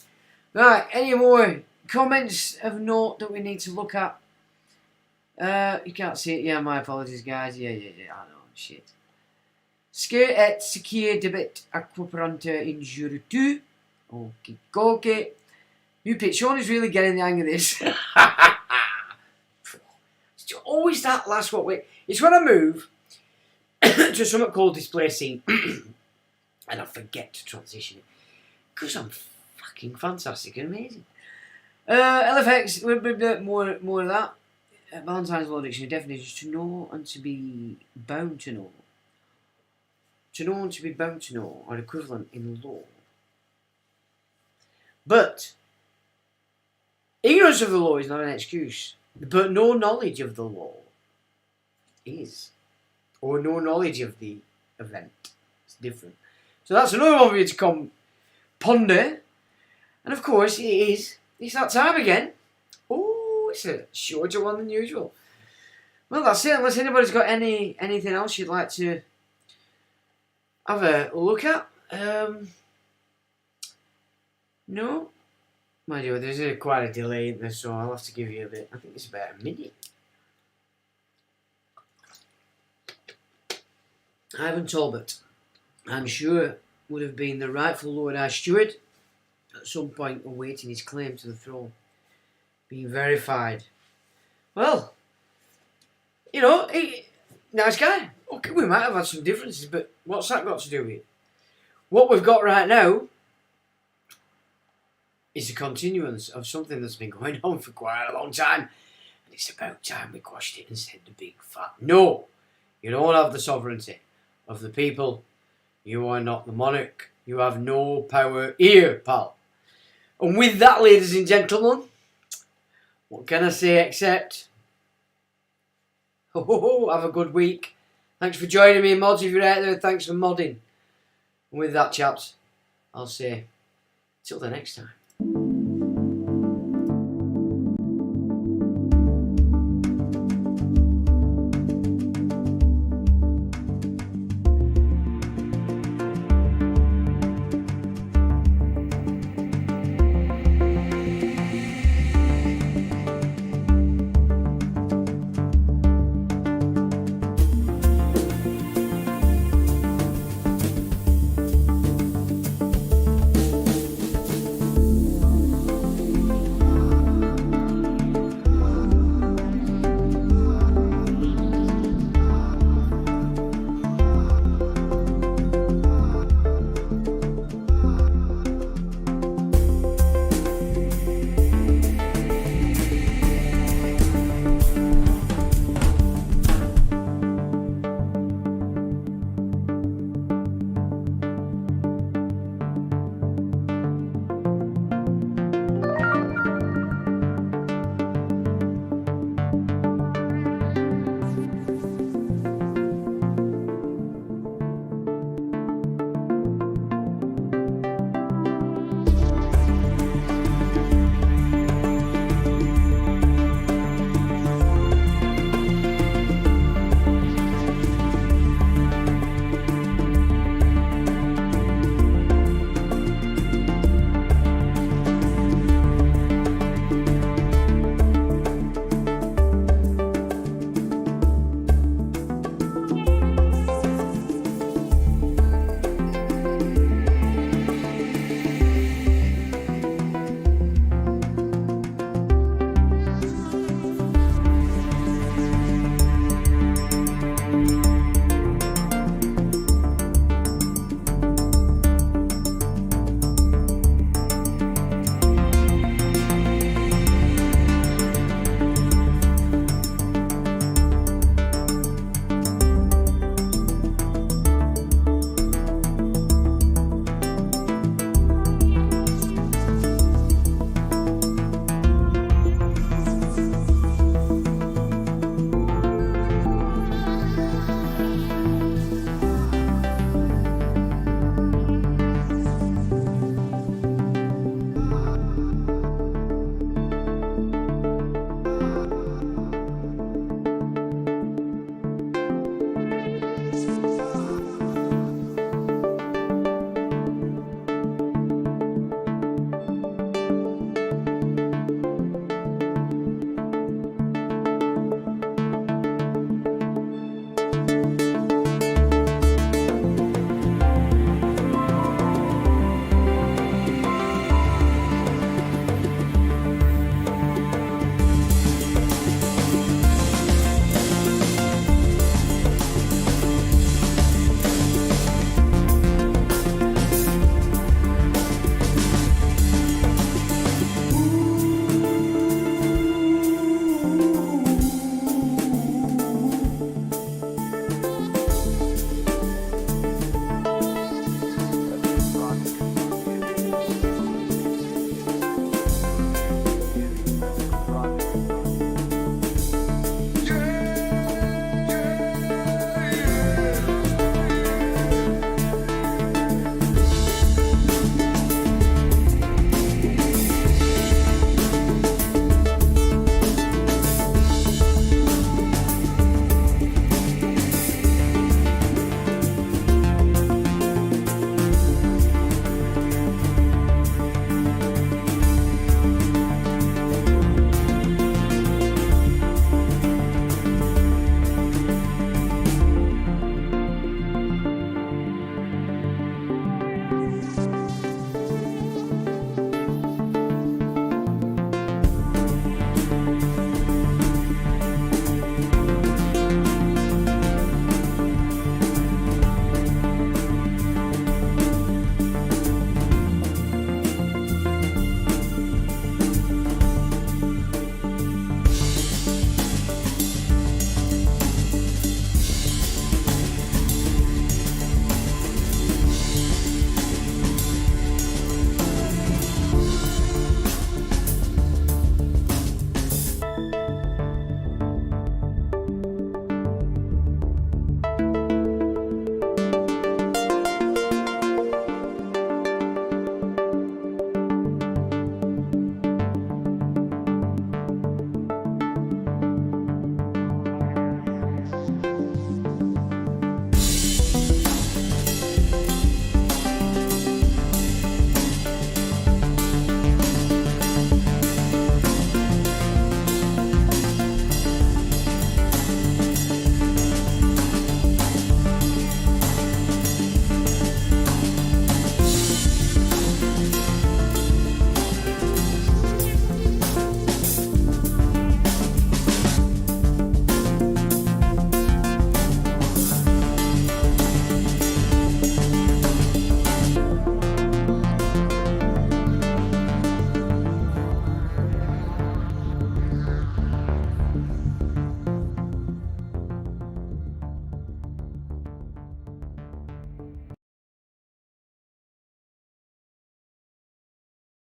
Right, any more comments of note that we need to look at? You can't see it. Yeah, my apologies, guys. Yeah, I know. Shit. Ske et skie debit aquapranta in juru. Okay. New pitch. Sean is really getting the hang of this. It's always that last what way. It's when I move to something called display scene and I forget to transition it. Because I'm fucking fantastic and amazing. LFX, a little bit more of that. Valentine's Law Dictionary definitions: to know and to be bound to know. To know and to be bound to know are equivalent in law. But ignorance of the law is not an excuse. But no knowledge of the law is. Or no knowledge of the event. It's different. So that's another one for you to ponder. And of course it's that time again. Oh, it's a shorter one than usual. Well, that's it. Unless anybody's got anything else you'd like to have a look at. No? Mind you, there's quite a delay in this, so I'll have to give you a bit. I think it's about a minute. Ivan Talbot, I'm sure, would have been the rightful Lord High Steward at some point awaiting his claim to the throne being verified. Well, you know, nice guy. Okay, we might have had some differences, but what's that got to do with it? What we've got right now is a continuance of something that's been going on for quite a long time. And it's about time we quashed it and said the big fat no. You don't have the sovereignty of the people. You are not the monarch. You have no power here, pal. And with that, ladies and gentlemen, what can I say except, have a good week. Thanks for joining me, mods. If you're out there, thanks for modding. And with that, chaps, I'll say, till the next time.